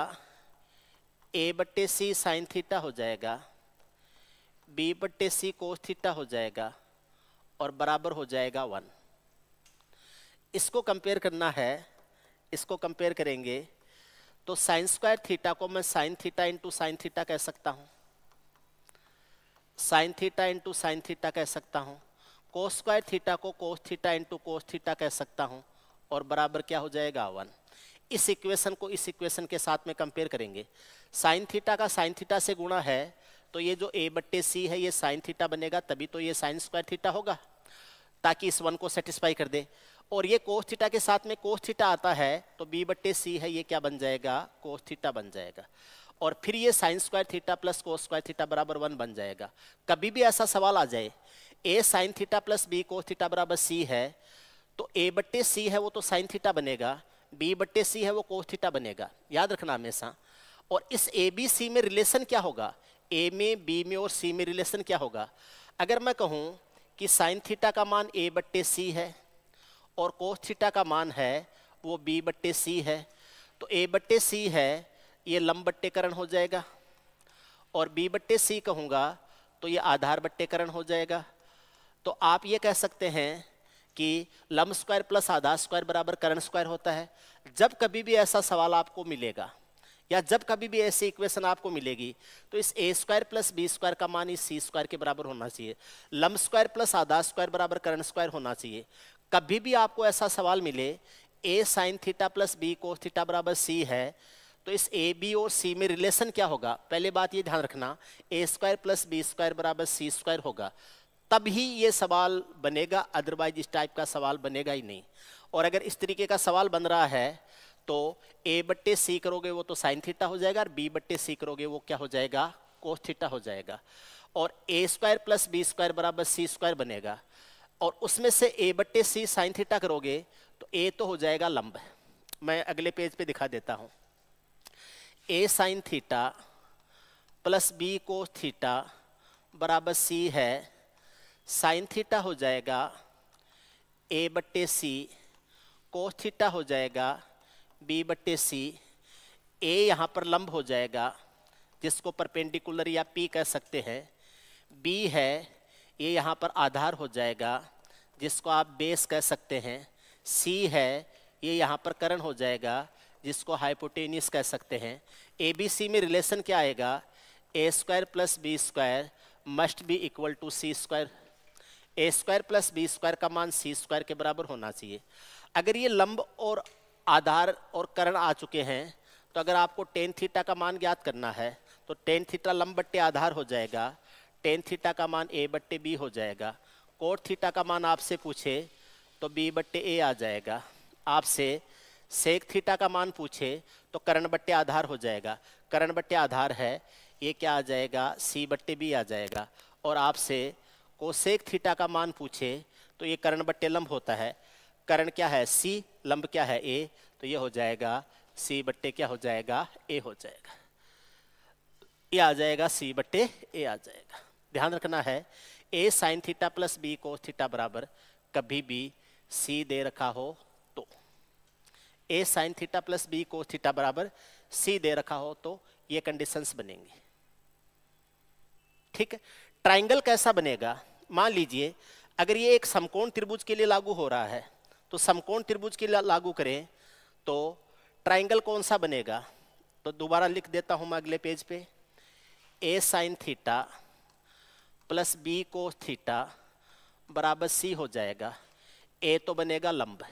S1: a बट्टे c साइन थीटा हो जाएगा, b बट्टे c कोस थीटा हो जाएगा और बराबर हो जाएगा 1। इसको कंपेयर करना है, इसको कंपेयर करेंगे तो साइन स्क्वायर थीटा को मैं sine theta into sine theta कह सकता हूँ, sine theta into sine theta कह सकता हूँ, कोस स्क्वायर थीटा को cos theta into cos theta कह सकता हूँ और बराबर क्या हो जाएगा 1। इस इक्वेशन को इस इक्वेशन के साथ में कंपेयर करेंगे। साइन थीटा का साइन थीटा से गुणा है तो ये जो a बट्टे सी है ये साइन थीटा बनेगा, तभी तो ये साइन स्क्वायर थीटा होगा, ताकि इस 1 को सेटिस्फाई कर दे। और ये कोस थीटा के साथ में कोस थीटा आता है तो b बट्टे सी है, ये क्या बन जाएगा, कोस थीटा बन जाएगा। और फिर ये sign square theta plus cos square theta बराबर 1 बन जाएगा। कभी भी ऐसा सवाल आ जाए a sine theta plus b cos theta बराबर c है, तो a बट्टे सी है वो तो साइन थीटा बनेगा, b बट्टे सी है वो कोस थीटा बनेगा, याद रखना हमेशा। और इस a b c में रिलेशन क्या होगा, a में b में और c में रिलेशन क्या होगा। अगर मैं कहूँ कि साइन थीटा का मान a बट्टे सी है और कोस थीटा का मान है वो b बट्टे सी है, तो a बट्टे सी है ये लंब बट्टेकरण हो जाएगा, और b बट्टे सी कहूँगा तो ये आधार बट्टेकरण हो जाएगा। तो आप ये कह सकते हैं कि लंब स्क्वायर प्लस आधार स्क्वायर बराबर कर्ण स्क्वायर होता है। जब कभी भी ऐसा सवाल आपको मिलेगा या जब कभी भी ऐसी इक्वेशन आपको मिलेगी तो इस a square plus B square का मान इस c स्क्वायर के बराबर होना चाहिए, लंब स्क्वायर प्लस आधार स्क्वायर बराबर कर्ण स्क्वायर होना चाहिए। कभी भी आपको ऐसा सवाल मिले a sine theta plus b cos theta बराबर c है, तो इस a b और c में रिलेशन क्या होगा, पहले बात ये ध्यान रखना, a square plus B square बराबर c स्क्वायर होगा, तब ही ये सवाल बनेगा, अदरवाइज इस टाइप का सवाल बनेगा ही नहीं। और अगर इस तरीके का सवाल बन रहा है तो a बट्टे सी करोगे वो तो साइन थीटा हो जाएगा, और b बट्टे सी करोगे वो क्या हो जाएगा, कोस थीटा हो जाएगा। और a square plus B square बराबर c स्क्वायर बनेगा, और उसमें से a बट्टे सी साइन थीटा करोगे तो a तो हो जाएगा लंब। मैं अगले पेज पे दिखा देता हूँ। a sine theta plus b cos theta बराबर c है, साइन थीटा हो जाएगा a बट्टे सी, कोस थीटा हो जाएगा b बट्टे सी, a यहाँ पर लंब हो जाएगा जिसको परपेंडिकुलर या p कह सकते हैं, b है ये यहाँ पर आधार हो जाएगा जिसको आप बेस कह सकते हैं, c है ये यहाँ पर कर्ण हो जाएगा जिसको हाइपोटेन्यूस कह सकते हैं। ए बी सी में रिलेशन क्या आएगा, a square plus B square must be equal to C square, a square plus B square का मान c स्क्वायर के बराबर होना चाहिए। अगर ये लंब और आधार और कर्ण आ चुके हैं तो अगर आपको टेन थीटा का मान ज्ञात करना है तो टेन थीटा लंब बट्टे आधार हो जाएगा, टेन थीटा का मान a बट्टे b हो जाएगा। कोट थीटा का मान आपसे पूछे तो b बट्टे a आ जाएगा, आपसे सेक थीटा का मान पूछे तो कर्ण बट्टे आधार हो जाएगा, कर्ण बट्टे आधार है ये क्या आ जाएगा, c बट्टे b आ जाएगा। और आपसे कोसेक थीटा का मान पूछे तो ये कर्ण बट्टे लंब होता है, कर्ण क्या है c, लंब क्या है a, तो ये हो जाएगा c बट्टे क्या हो जाएगा, a हो जाएगा, ये आ जाएगा c बट्टे a आ जाएगा। ध्यान रखना है a sine theta plus b cos theta बराबर कभी भी c दे रखा हो तो, a sine theta plus b cos theta बराबर c दे रखा हो तो ये कंडीशंस बनेंगी। ठीक है, ट्राइंगल कैसा बनेगा, मान लीजिए अगर ये एक समकोण त्रिभुज के लिए लागू हो रहा है तो समकोण त्रिभुज के लिए लागू करें तो ट्राइंगल कौन सा बनेगा, तो दोबारा लिख देता हूं मैं अगले पेज पे, a sine theta plus b cos theta बराबर c हो जाएगा। a तो बनेगा लंब,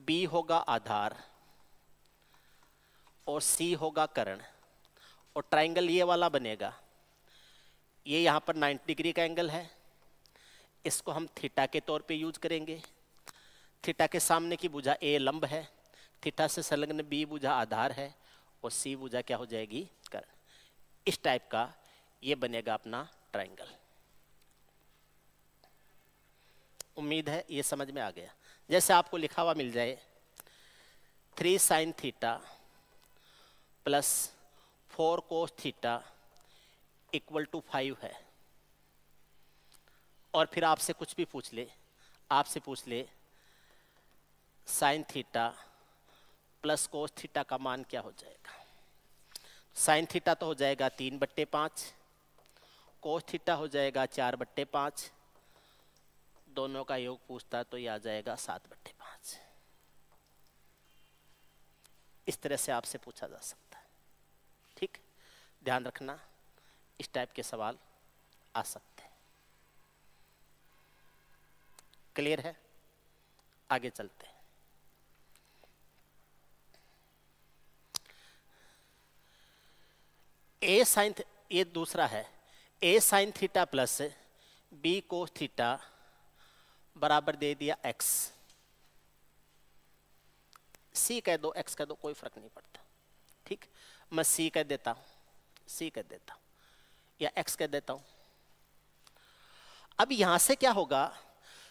S1: b होगा आधार और c होगा कर्ण, और ट्राइंगल ये वाला बनेगा, ये यहाँ पर 90 डिग्री का एंगल है, इसको हम थीटा के तौर पे यूज करेंगे। थीटा के सामने की भुजा ए लंब है, थीटा से संलग्न बी भुजा आधार है और सी भुजा क्या हो जाएगी, कर्ण। इस टाइप का ये बनेगा अपना ट्रायंगल। उम्मीद है ये समझ में आ गया। जैसे आपको लिखा हुआ मिल जाए 3 sin theta plus 4 cos theta equal to 5 है, और फिर आपसे कुछ भी पूछ ले, आपसे पूछ ले sign theta plus cos theta का मान क्या हो जाएगा। साइन थीटा तो हो जाएगा 3/5, कोस थीटा हो जाएगा 4/5, दोनों का योग पूछता तो ये आ जाएगा 7/5। इस तरह से आपसे पूछा जा सकता है। ठीक, ध्यान रखना, इस टाइप के सवाल आ सकते हैं। क्लियर है? आगे चलते हैं। ए साइन, ये दूसरा है, a sine theta plus b cos theta बराबर दे दिया एक्स। सी कह दो, एक्स कह दो, कोई फर्क नहीं पड़ता। ठीक, मैं सी कह देता हूं, सी कह देता हूं या एक्स कह देता हूं। अब यहां से क्या होगा,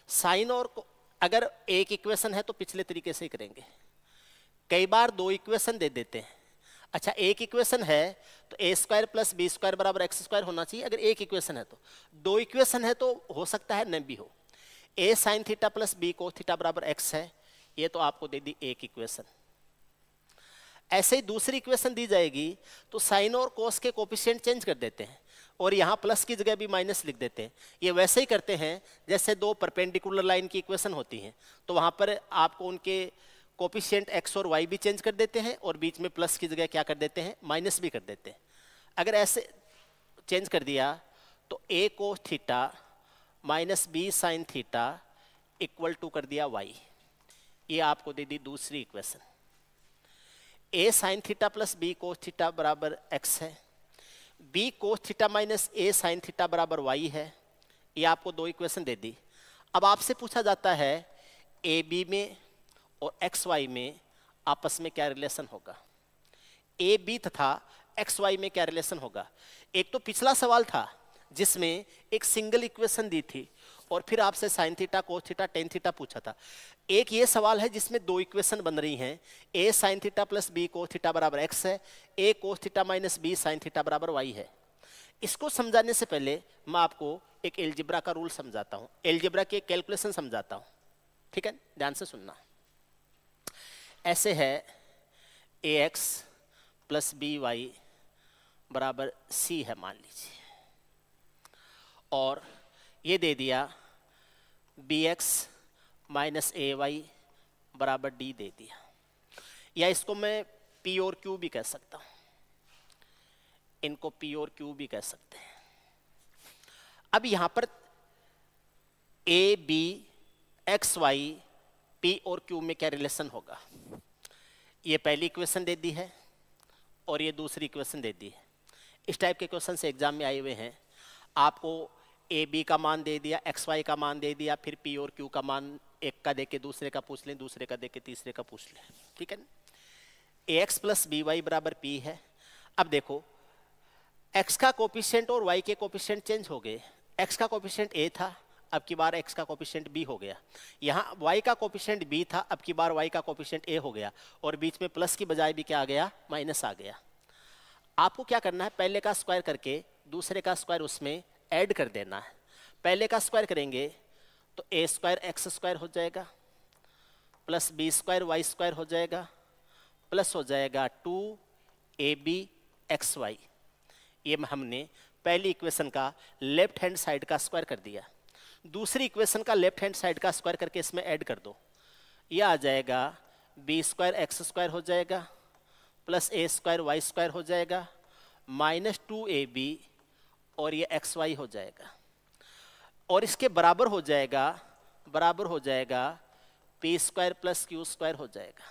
S1: साइन और अगर एक इक्वेशन है तो पिछले तरीके से ही करेंगे। कई बार दो इक्वेशन दे देते हैं। अच्छा, एक इक्वेशन है तो a square plus B square बराबर एक्स स्क्वायर होना चाहिए अगर एक इक्वेशन है तो। दो इक्वेशन है तो हो सकता है न भी हो। A sine theta plus b cos theta बराबर एक्स है, ये तो आपको दे दी एक इक्वेशन। ऐसे ही दूसरी इक्वेशन दी जाएगी तो साइन और कोस के कोफिशिएंट चेंज कर देते हैं और यहाँ प्लस की जगह भी माइनस लिख देते हैं। ये वैसे ही करते हैं जैसे दो परपेंडिकुलर लाइन की इक्वेशन होती हैं, तो वहाँ पर आपको उनके कोफिशिएंट एक्स और वाई भी चेंज कर देते हैं और बीच में प्लस की जगह क्या कर देते हैं, माइनस भी कर देते हैं। अगर ऐसे चेंज कर दिया तो a cos theta minus b sine theta equal to कर दिया वाई। ये आपको दे दी दूसरी equation. A sine theta plus b cos theta बराबर एक्स है, b cos theta minus a sine theta बराबर वाई है। ये आपको दो इक्वेशन दे दी। अब आपसे पूछा जाता है ए बी में और एक्स वाई में आपस में क्या रिलेशन होगा, ए बी तथा एक्स वाई में क्या रिलेशन होगा। एक तो पिछला सवाल था जिसमें एक सिंगल इक्वेशन दी थी और फिर आपसे sign theta cos theta tan theta पूछा था। एक ये सवाल है जिसमें दो इक्वेशन बन रही हैं, a sine theta plus b cos theta बराबर एक्स है, a cos theta minus b sine theta बराबर वाई है। इसको समझाने से पहले मैं आपको एक एलजेब्रा का रूल समझाता हूँ, एलजेब्रा की कैलकुलेशन समझाता हूँ। ठीक है, ध्यान से सुनना। ऐसे है ए एक्स प्लस बी वाई बराबर सी है मान लीजिए, और ये दे दिया बी एक्स माइनस ए वाई बराबर डी दे दिया, या इसको मैं पी और क्यू भी कह सकता हूं, इनको पी और क्यू भी कह सकते हैं। अब यहां पर A B X Y P और क्यू में क्या रिलेशन होगा, ये पहली इक्वेशन दे दी है और ये दूसरी इक्वेशन दे दी है। इस टाइप के क्वेश्चन से एग्जाम में आए हुए हैं। आपको ए बी का मान दे दिया, एक्स वाई का मान दे दिया, फिर पी और क्यू का मान एक का दे के दूसरे का पूछ लें, दूसरे का दे के तीसरे का पूछ लें। ठीक है, ए एक्स प्लस बी वाई बराबर पी है। अब देखो एक्स का कोफिशिएंट और वाई के कोफिशिएंट चेंज हो गए। एक्स का कोफिशिएंट ए था, अब की बार एक्स का कोफिशिएंट बी हो गया। यहाँ वाई का कोफिशिएंट बी था, अब की बार वाई का कोफिशिएंट ए हो गया, और बीच में प्लस की बजाय भी क्या आ गया, माइनस आ गया। आपको क्या करना है, पहले का स्क्वायर करके दूसरे का स्क्वायर उसमें ऐड कर देना है। पहले का स्क्वायर करेंगे तो ए स्क्वायर एक्स स्क्वायर हो जाएगा, plus B square Y square हो जाएगा, प्लस हो जाएगा 2ab xy। ये हमने पहली इक्वेशन का लेफ्ट हैंड साइड का स्क्वायर कर दिया। दूसरी इक्वेशन का लेफ्ट हैंड साइड का स्क्वायर करके इसमें ऐड कर दो, ये आ जाएगा बी स्क्वायर एक्स स्क्वायर हो जाएगा, plus A square Y square हो जाएगा, माइनस 2ab और ये xy हो जाएगा, और इसके बराबर हो जाएगा p square plus q square हो जाएगा।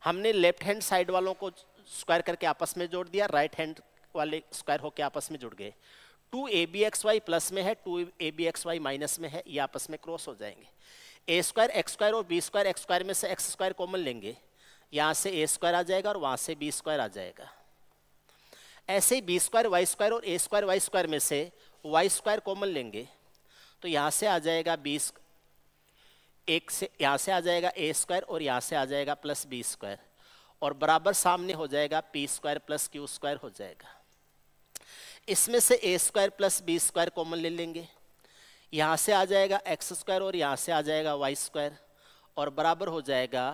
S1: हमने लेफ्ट हैंड साइड वालों को स्क्वायर करके आपस में जोड़ दिया, राइट हैंड वाले स्क्वायर होके आपस में जुड़ गए। Two A B X Y plus में है, two A B X Y minus में है, ये आपस में क्रॉस हो जाएंगे। ए स्क्वायर एक्स स्क्वायर और बी स्क्वायर एक्स स्क्वायर में से एक्स स्क्वायर कॉमन लेंगे, यहाँ से ए स्क्वायर आ जाएगा और वहाँ से बी स्क्वायर आ जाएगा। ऐसे ही बी स्क्वायर वाई स्क्वायर और ए स्क्वायर वाई स्क्वायर में से वाई स्क्वायर कॉमन लेंगे, तो यहाँ से आ जाएगा एक से यहाँ से आ जाएगा ए स्क्वायर और यहाँ से आ जाएगा प्लस बी स्क्वायर, और बराबर सामने हो जाएगा p square plus q square हो जाएगा। इसमें से a square plus B square common ले लेंगे, यहाँ से आ जाएगा एक्स स्क्वायर और यहाँ से आ जाएगा वाई स्क्वायर, और बराबर हो जाएगा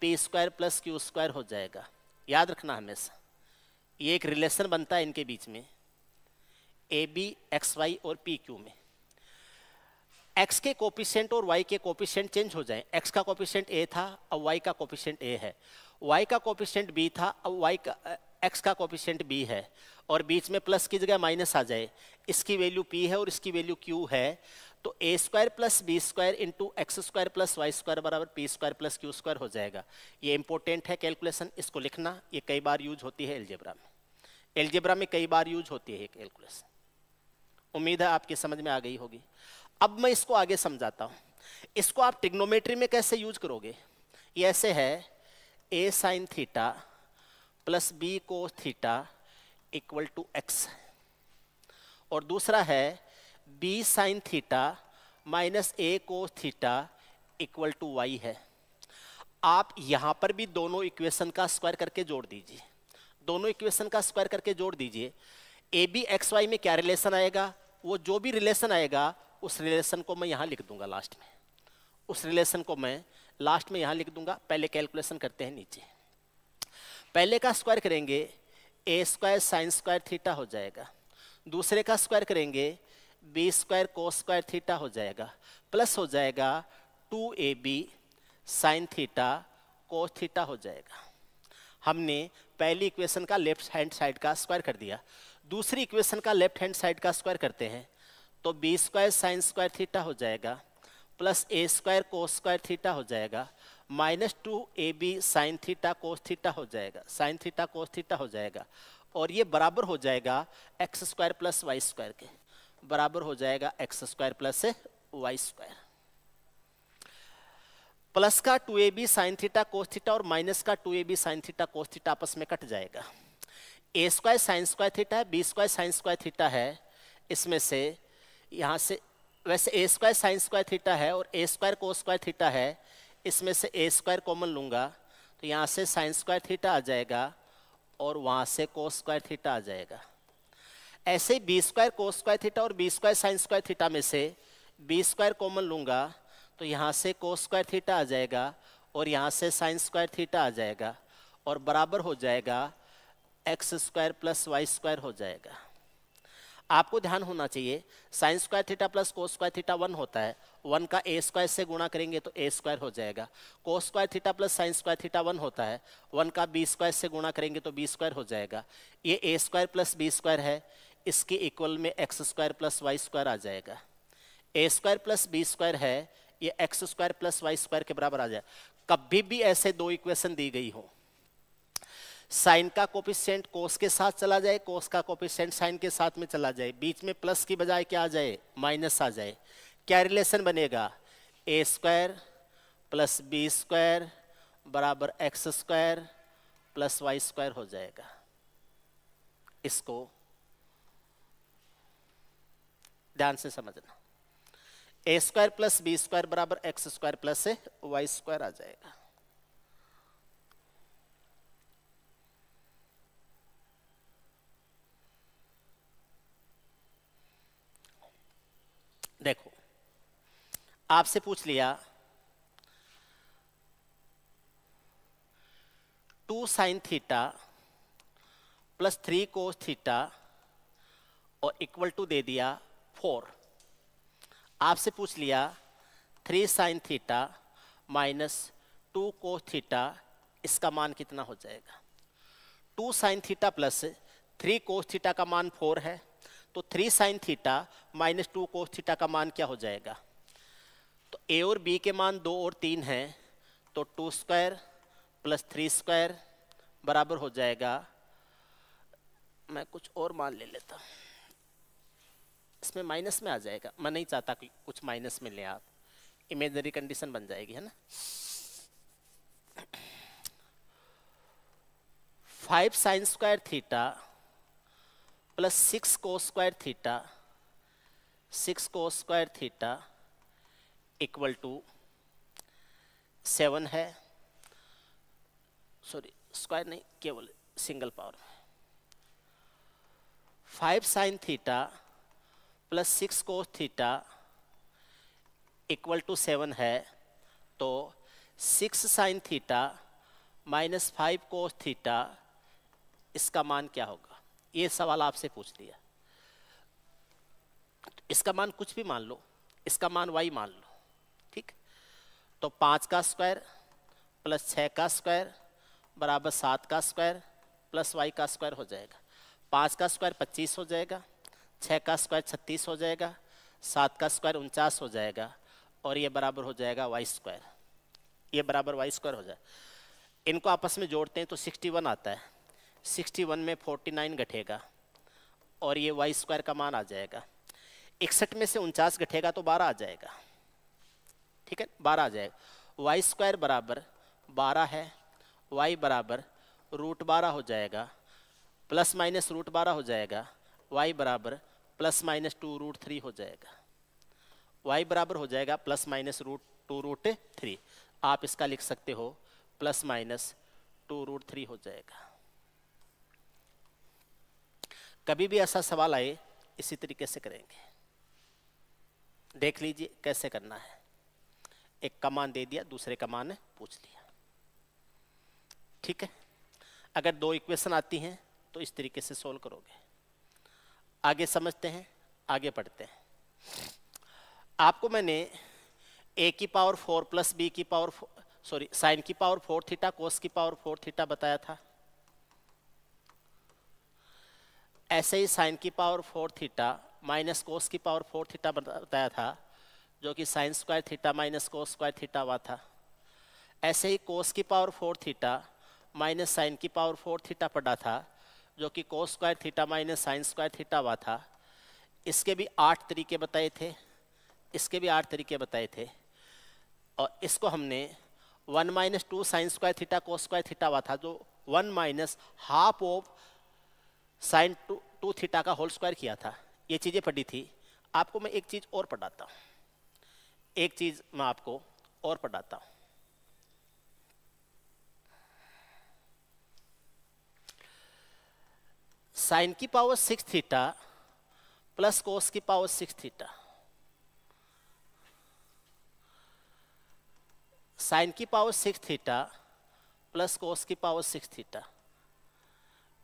S1: p square plus q square हो जाएगा। याद रखना हमेशा ये एक रिलेशन बनता है इनके बीच में, ए बी एक्स वाई और पी क्यू में। एक्स के कोफिशिएंट और वाई के कोफिशिएंट चेंज हो जाएं। एक्स का कोफिशिएंट ए था, अब वाई का कोफिशिएंट ए है। वाई का कोफिशिएंट बी था, अब एक्स का कोफिशिएंट बी है, और बीच में प्लस की जगह माइनस आ जाए। इसकी वैल्यू पी है और इसकी वैल्यू क्यू है, तो a square plus B square into x square plus Y square बराबर p square plus q square हो जाएगा। ये इंपॉर्टेंट है कैलकुलेशन, इसको लिखना, ये कई बार यूज होती है एलजेब्रा में। एलजेब्रा में कई बार यूज होती है कैलकुलेशन। उम्मीद है आपकी समझ में आ गई होगी। अब मैं इसको आगे समझाता हूँ। इसको आप ट्रिग्नोमेट्री में कैसे यूज करोगे? ये ऐसे है, a sine theta plus b cos theta equal to x, और दूसरा है b sine theta minus a cos theta equal to y है। आप यहां पर भी दोनों इक्वेशन का स्क्वायर करके जोड़ दीजिए, दोनों इक्वेशन का स्क्वायर करके जोड़ दीजिए। ए बी एक्स वाई में क्या रिलेशन आएगा, वो जो भी रिलेशन आएगा उस रिलेशन को मैं यहां लिख दूंगा लास्ट में, उस रिलेशन को मैं लास्ट में यहां लिख दूंगा। पहले कैलकुलेशन करते हैं नीचे। पहले का स्क्वायर करेंगे A square sine square theta हो जाएगा, दूसरे का स्क्वायर करेंगे B square cos square theta हो जाएगा, प्लस हो जाएगा 2ab sine theta cos theta हो जाएगा। हमने पहली इक्वेशन का लेफ्ट हैंड साइड का स्क्वायर कर दिया, दूसरी इक्वेशन का लेफ्ट हैंड साइड का स्क्वायर करते हैं, तो B square sine square theta हो जाएगा plus A square cos square theta हो जाएगा minus 2ab sine theta cos theta हो जाएगा, साइन थीटा कोस थीटा हो जाएगा, और ये बराबर हो जाएगा X square plus Y square के, बराबर हो जाएगा X square plus Y square. Plus का 2ab sine theta cos theta और माइनस का 2ab sine theta cos theta आपस में कट जाएगा। ए स्क्वायर साइन स्क्वायर थीटा है, B square sine square theta है, इसमें से यहाँ से वैसे A square sine square theta है और A square cos square theta है, इसमें से ए स्क्वायर कॉमन लूंगा तो यहाँ से साइन स्क्वायर थीटा आ जाएगा और वहाँ से कोस स्क्वायर थीटा आ जाएगा। ऐसे ही b square cos square theta और B square sine square theta में से बी स्क्वायर कॉमन लूंगा तो यहाँ से कोस स्क्वायर थीटा आ जाएगा और यहाँ से साइन स्क्वायर थीटा आ जाएगा, और बराबर हो जाएगा X square plus Y square हो जाएगा। आपको ध्यान होना चाहिए sine square theta plus cos square theta 1 होता है, 1 का ए स्क्वायर से गुणा करेंगे तो ए स्क्वायर हो जाएगा। कोस square theta plus sine square theta 1 होता है, 1 का बी स्क्वायर से गुणा करेंगे तो बी स्क्वायर हो जाएगा। ये a square plus B square है, इसके इक्वल में x square plus Y square आ जाएगा। ए स्क्वायर प्लस बी स्क्वायर है, ये x square plus Y square के बराबर आ जाए। कभी भी ऐसे दो इक्वेशन दी गई हो, साइन का कोफिशिएंट कोस के साथ चला जाए, कोस का कोफिशिएंट साइन के साथ में चला जाए, बीच में प्लस की बजाय क्या आ जाए, माइनस आ जाए, क्या रिलेशन बनेगा, a square plus B square बराबर x square plus Y square हो जाएगा। इसको ध्यान से समझना, a square plus B square बराबर x square plus Y square आ जाएगा। देखो आपसे पूछ लिया 2 sine theta plus 3 cos theta और इक्वल टू दे दिया 4। आपसे पूछ लिया 3 sine theta minus 2 cos theta, इसका मान कितना हो जाएगा। 2 sine theta plus 3 cos theta का मान 4 है, तो 3 sine theta minus 2 cos theta का मान क्या हो जाएगा। तो ए और बी के मान 2 और 3 हैं, तो 2 स्क्वायर प्लस 3 स्क्वायर बराबर हो जाएगा, मैं कुछ और मान ले लेता हूँ, इसमें माइनस में आ जाएगा, मैं नहीं चाहता कि कुछ माइनस में ले आप, इमेजनरी कंडीशन बन जाएगी, है ना। 5 sine square theta plus 6 cos square theta, 6 cos square theta equal to 7 है, सॉरी स्क्वायर नहीं, केवल सिंगल पावर में। 5 sine theta plus 6 cos theta equal to 7 है, तो 6 sine theta minus 5 cos theta, इसका मान क्या होगा? ये सवाल आपसे पूछ लिया। इसका मान कुछ भी मान लो, इसका मान y मान लो, ठीक। तो 5 का स्क्वायर प्लस 6 का स्क्वायर बराबर 7 का स्क्वायर प्लस y का स्क्वायर हो जाएगा। 5 का स्क्वायर 25 हो जाएगा, 6 का स्क्वायर 36 हो जाएगा, 7 का स्क्वायर 49 हो जाएगा, और ये बराबर हो जाएगा y स्क्वायर। ये बराबर y स्क्वायर हो जाए। इनको आपस में जोड़ते हैं तो 61 आता है, 61 में 49 घटेगा और ये y स्क्वायर का मान आ जाएगा। 61 में से 49 घटेगा तो 12 आ जाएगा, ठीक है, 12 आ जाएगा। y स्क्वायर बराबर 12 है, y बराबर √12 हो जाएगा, प्लस माइनस √12 हो जाएगा, y बराबर प्लस माइनस 2√3 हो जाएगा। y बराबर हो जाएगा प्लस माइनस √2√3। आप इसका लिख सकते हो प्लस माइनस 2√3 हो जाएगा। कभी भी ऐसा सवाल आए इसी तरीके से करेंगे, देख लीजिए कैसे करना है। एक का मान दे दिया, दूसरे का मान पूछ लिया, ठीक है। अगर 2 इक्वेशन आती हैं तो इस तरीके से सोल्व करोगे। आगे समझते हैं, आगे पढ़ते हैं। आपको मैंने a की पावर 4 प्लस b की पावर साइन की पावर 4 थीटा कोस की पावर 4 थीटा बताया था। ऐसे ही साइन की पावर 4 थीटा माइनस कोस की पावर 4 थीटा बताया था, जो कि sine square theta minus cos square theta हुआ था। ऐसे ही कोस की पावर 4 थीटा माइनस साइन की पावर 4 थीटा पढ़ा था, जो कि cos square theta minus sine square theta हुआ था। इसके भी 8 तरीके बताए थे, इसके भी 8 तरीके बताए थे, और इसको हमने 1 minus 2 sign square theta cos square theta हुआ था, जो 1 minus half of sine 2 theta का होल स्क्वायर किया था। ये चीज़ें पढ़ी थी। आपको मैं एक चीज़ और पढ़ाता हूँ, एक चीज़ मैं आपको और पढ़ाता हूँ। साइन की पावर 6 थीटा प्लस कोस की पावर 6 थीटा, साइन की पावर 6 थीटा प्लस कोस की पावर 6 थीटा,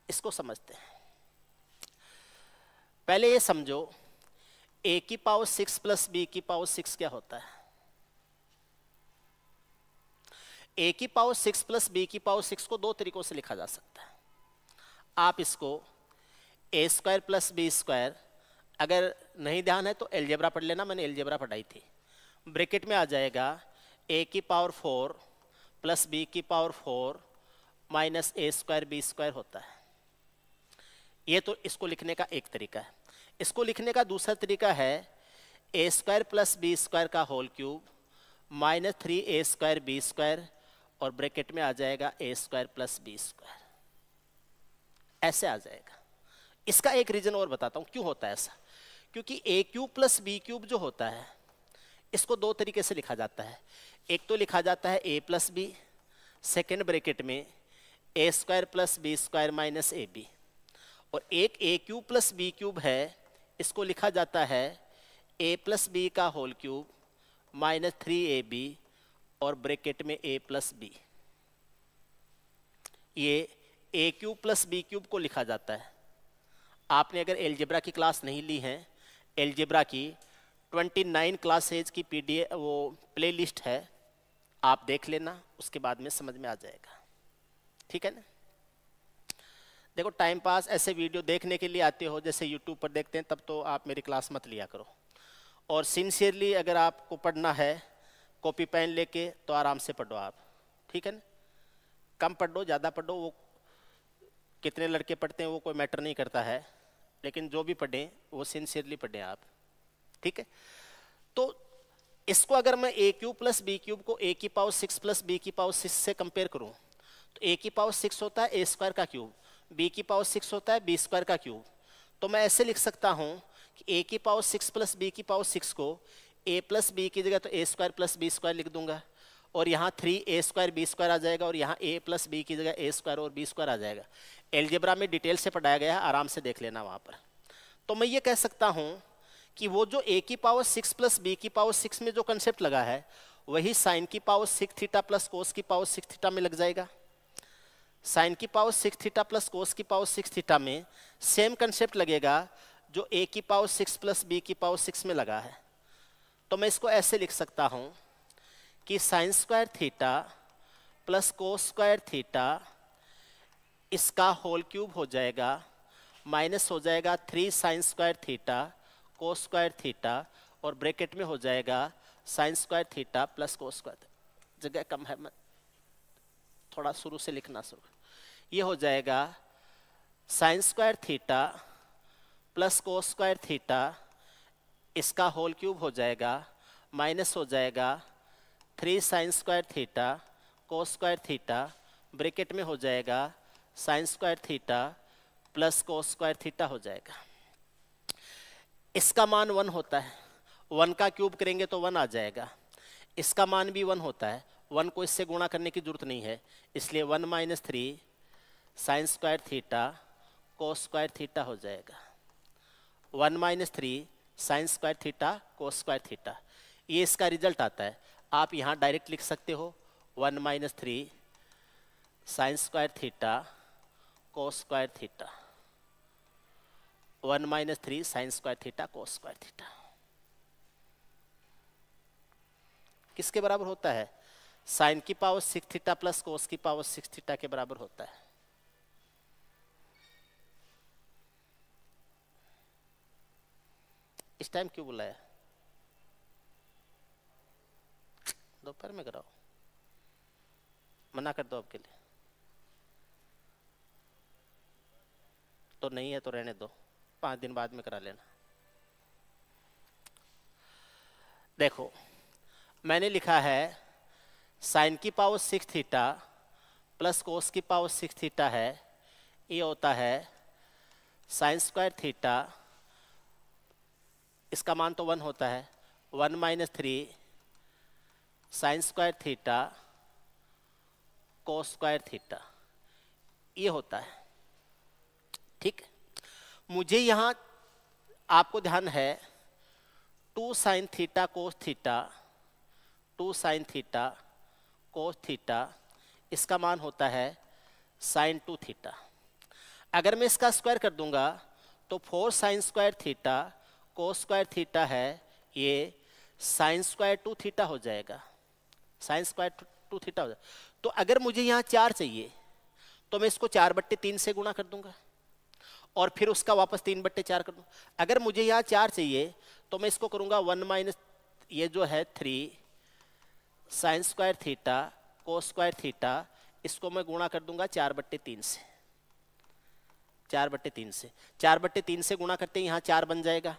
S1: इसको समझते हैं। पहले ये समझो a की पावर 6 प्लस b की पावर 6 क्या होता है। a की पावर 6 प्लस b की पावर 6 को 2 तरीकों से लिखा जा सकता है। आप इसको a square plus b square, अगर नहीं ध्यान है तो एलजेब्रा पढ़ लेना, मैंने एलजेब्रा पढ़ाई थी। ब्रैकेट में आ जाएगा a की पावर 4 प्लस b की power 4 minus a square b square होता है। ये तो इसको लिखने का एक तरीका है। इसको लिखने का दूसरा तरीका है a square plus b square का whole cube minus 3a square b square, और ब्रैकेट में आ जाएगा a square plus b square, ऐसे आ जाएगा। इसका एक रीजन और बताता हूँ क्यों होता है ऐसा। क्योंकि a cube plus b cube जो होता है, इसको 2 तरीके से लिखा जाता है। एक तो लिखा जाता है a plus b, second bracket में a square plus b square minus A B, और एक a cube plus b cube है, इसको लिखा जाता है a प्लस b का होल क्यूब माइनस 3ab, और ब्रैकेट में a प्लस b। ये a cube plus b cube को लिखा जाता है। आपने अगर एलजेब्रा की क्लास नहीं ली है, एलजेब्रा की 29 क्लासेज की पीडीएफ वो प्लेलिस्ट है, आप देख लेना, उसके बाद में समझ में आ जाएगा, ठीक है ना। देखो टाइम पास ऐसे वीडियो देखने के लिए आते हो, जैसे यूट्यूब पर देखते हैं, तब तो आप मेरी क्लास मत लिया करो। और सिंसियरली अगर आपको पढ़ना है कॉपी पेन लेके, तो आराम से पढ़ो आप, ठीक है ना। कम पढ़ो ज़्यादा पढ़ो, वो कितने लड़के पढ़ते हैं वो कोई मैटर नहीं करता है, लेकिन जो भी पढ़ें वो सिंसियरली पढ़ें आप, ठीक है। तो इसको अगर मैं ए क्यूब प्लस बी क्यूब को ए की पावर 6 प्लस बी की पावर 6 से कंपेयर करूं, तो ए की पावर 6 होता है ए स्क्वायर का क्यूब, बी की पावर 6 होता है बी स्क्वायर का क्यूब। तो मैं ऐसे लिख सकता हूं कि ए की पावर 6 प्लस बी की पावर 6 को ए प्लस बी की जगह तो a square plus B square लिख दूंगा, और यहाँ 3 ए स्क्वायर बी स्क्वायर आ जाएगा, और यहाँ ए प्लस बी की जगह ए स्क्वायर और बी स्क्वायर आ जाएगा। एलजेब्रा में डिटेल से पढ़ाया गया है, आराम से देख लेना वहाँ पर। तो मैं ये कह सकता हूँ कि वो जो ए की पावर 6 प्लस बी की पावर 6 में जो कंसेप्ट लगा है वही साइन की पावर 6 थीटा प्लस कोस की पावर 6 थीटा में लग जाएगा। साइन की पावर 6 थीटा प्लस कोस की पावर 6 थीटा में सेम कंसेप्ट लगेगा जो ए की पावर 6 प्लस बी की पावर 6 में लगा है। तो मैं इसको ऐसे लिख सकता हूं कि sine square theta plus cos square theta इसका होल क्यूब हो जाएगा, माइनस हो जाएगा 3 sign square theta cos square theta, और ब्रैकेट में हो जाएगा sign square theta plus cos square. जगह कम है, मैं थोड़ा शुरू से लिखना शुरू। ये हो जाएगा sign square theta plus cos square theta इसका होल क्यूब हो जाएगा, माइनस हो जाएगा 3 sign square theta cos square theta, bracket में हो जाएगा sign square theta plus cos square theta हो जाएगा। इसका मान 1 होता है, 1 का क्यूब करेंगे तो 1 आ जाएगा। इसका मान भी 1 होता है, 1 को इससे गुणा करने की जरूरत नहीं है, इसलिए 1 minus 3 sign square theta cos square theta हो जाएगा। 1 minus 3 sign square theta cos square theta, ये इसका रिजल्ट आता है। आप यहाँ डायरेक्ट लिख सकते हो 1 minus 3 sign square theta cos square theta, 1 minus 3 sign square theta cos square theta किसके बराबर होता है? साइन की पावर 6 थीटा प्लस कोस की पावर 6 थीटा के बराबर होता है। इस टाइम क्यों बुलाया? दोपहर में कराओ, मना कर दो आपके लिए। तो नहीं है तो रहने दो, 5 दिन बाद में करा लेना। देखो मैंने लिखा है साइन की पावर 6 थीटा प्लस कोस की पावर 6 थीटा है, ये होता है साइन स्क्वायर थीटा, इसका मान तो 1 होता है, 1 minus 3 sign square theta cos square theta, ये होता है। ठीक, मुझे यहाँ आपको ध्यान है 2 sine theta cos theta, 2 sine theta cos theta, इसका मान होता है साइन 2 थीटा। अगर मैं इसका स्क्वायर कर दूंगा तो 4 sign square theta cos square theta है, ये साइन स्क्वायर 2 थीटा हो जाएगा, साइन स्क्वायर 2 थीटा हो जाएगा। तो अगर मुझे यहाँ 4 चाहिए तो मैं इसको 4/3 से गुणा कर दूंगा और फिर उसका वापस 3/4 कर दूंगा। अगर मुझे यहाँ 4 चाहिए तो मैं इसको करूंगा 1 माइनस ये जो है 3 sign square theta cos square theta, इसको मैं गुणा कर दूंगा 4/3 से, 4/3 से, 4/3 से गुणा करते हैं यहाँ 4 बन जाएगा,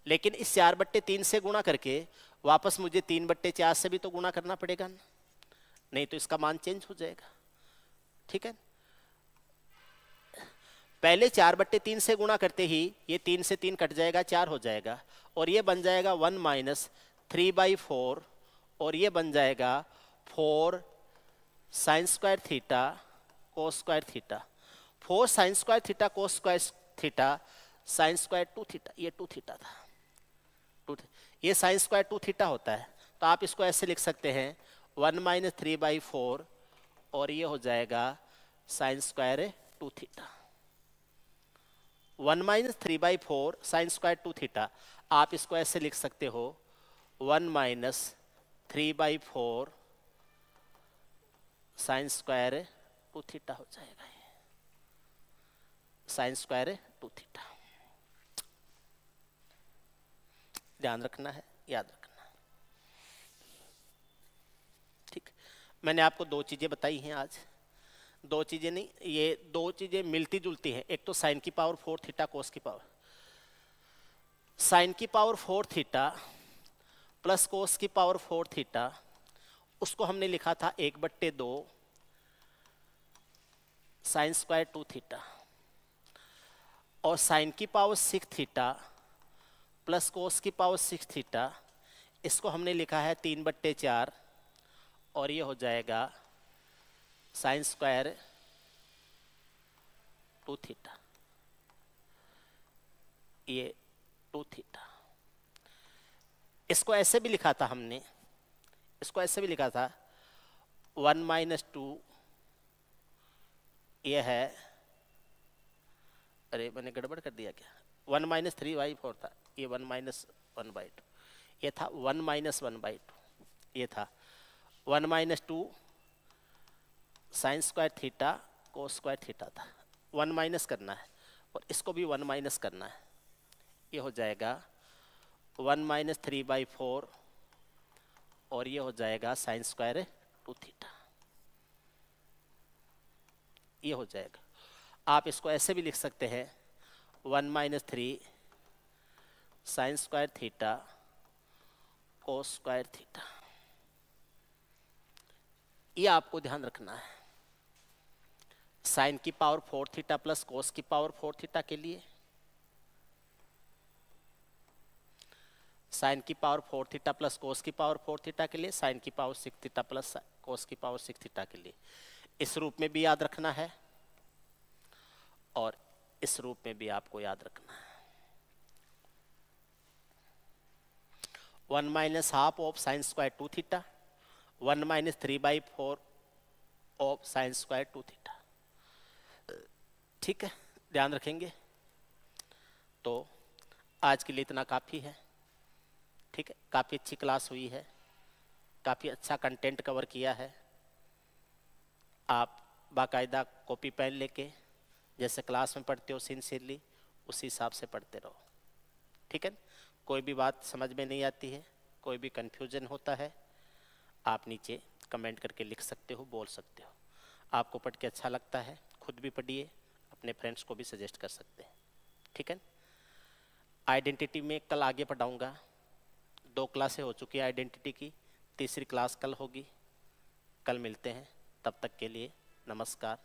S1: लेकिन इस 4/3 से गुणा करके वापस मुझे 3/4 से भी तो गुणा करना पड़ेगा ना, नहीं तो इसका मान चेंज हो जाएगा। ठीक है, पहले 4/3 से गुणा करते ही ये 3 से 3 कट जाएगा, 4 हो जाएगा, और ये बन जाएगा 1 माइनस 3/4, और ये बन जाएगा 4 sign square theta cos square theta, 4 sign square theta cos square theta sine square 2 theta, ये 2 थीटा था, 2 ये साइन स्क्वायर 2 थीटा होता है। तो आप इसको ऐसे लिख सकते हैं 1 माइनस 3/4, और ये हो जाएगा sine square 2 theta. 1 minus 3/4 sine square 2 theta, आप इसको ऐसे लिख सकते हो 1 माइनस 3/4 साइन स्क्वायर 2 थीटा हो जाएगा, साइन स्क्वायर 2 थीटा। ध्यान रखना है, याद रखना है। ठीक, मैंने आपको 2 चीजें बताई हैं आज, 2 चीजें नहीं, ये 2 चीजें मिलती जुलती हैं। एक तो साइन की पावर 4 थीटा कोस की पावर साइन की पावर 4 थीटा प्लस कोस की पावर 4 थीटा, उसको हमने लिखा था 1/2 साइन स्क्वायर 2 थीटा, और साइन की पावर 6 थीटा प्लस कोस की पावर 6 थीटा, इसको हमने लिखा है 3/4, और ये हो जाएगा साइन स्क्वायर 2 थीटा, ये 2 थीटा। इसको ऐसे भी लिखा था हमने, इसको ऐसे भी लिखा था 1 - 2, ये है, अरे मैंने गड़बड़ कर दिया क्या, 1 - 3/4 था, ये 1 - 1/2, ये था 1 - 1/2, ये था 1 - 2 sign square theta cos square theta था, 1 माइनस करना है, और इसको भी 1 माइनस करना है, ये हो जाएगा 1 - 3/4, और ये हो जाएगा साइन स्क्वायर 2 थीटा, ये हो जाएगा। आप इसको ऐसे भी लिख सकते हैं 1 - 3 sign square theta cos square theta, ये आपको ध्यान रखना है। साइन की पावर 4 थीटा प्लस कोस की पावर 4 थीटा के लिए, साइन की पावर 4 थीटा प्लस कोस की पावर 4 थीटा के लिए, साइन की पावर 6 थीटा प्लस कोस की पावर 6 थीटा के लिए, इस रूप में भी याद रखना है और इस रूप में भी आपको याद रखना है। 1 - ½ of sine square 2 theta, 1 - 3/4 of sine square 2 theta. ठीक है, ध्यान रखेंगे। तो आज के लिए इतना काफ़ी है। ठीक है, काफ़ी अच्छी क्लास हुई है, काफ़ी अच्छा कंटेंट कवर किया है। आप बाकायदा कॉपी पेन लेके जैसे क्लास में पढ़ते हो सिंसियरली, उसी हिसाब से पढ़ते रहो। ठीक है, कोई भी बात समझ में नहीं आती है, कोई भी कन्फ्यूजन होता है, आप नीचे कमेंट करके लिख सकते हो, बोल सकते हो। आपको पढ़ के अच्छा लगता है, खुद भी पढ़िए, अपने फ्रेंड्स को भी सजेस्ट कर सकते हैं। ठीक है, आइडेंटिटी में कल आगे पढ़ाऊँगा। 2 क्लासें हो चुकी है आइडेंटिटी की, तीसरी क्लास कल होगी। कल मिलते हैं, तब तक के लिए नमस्कार।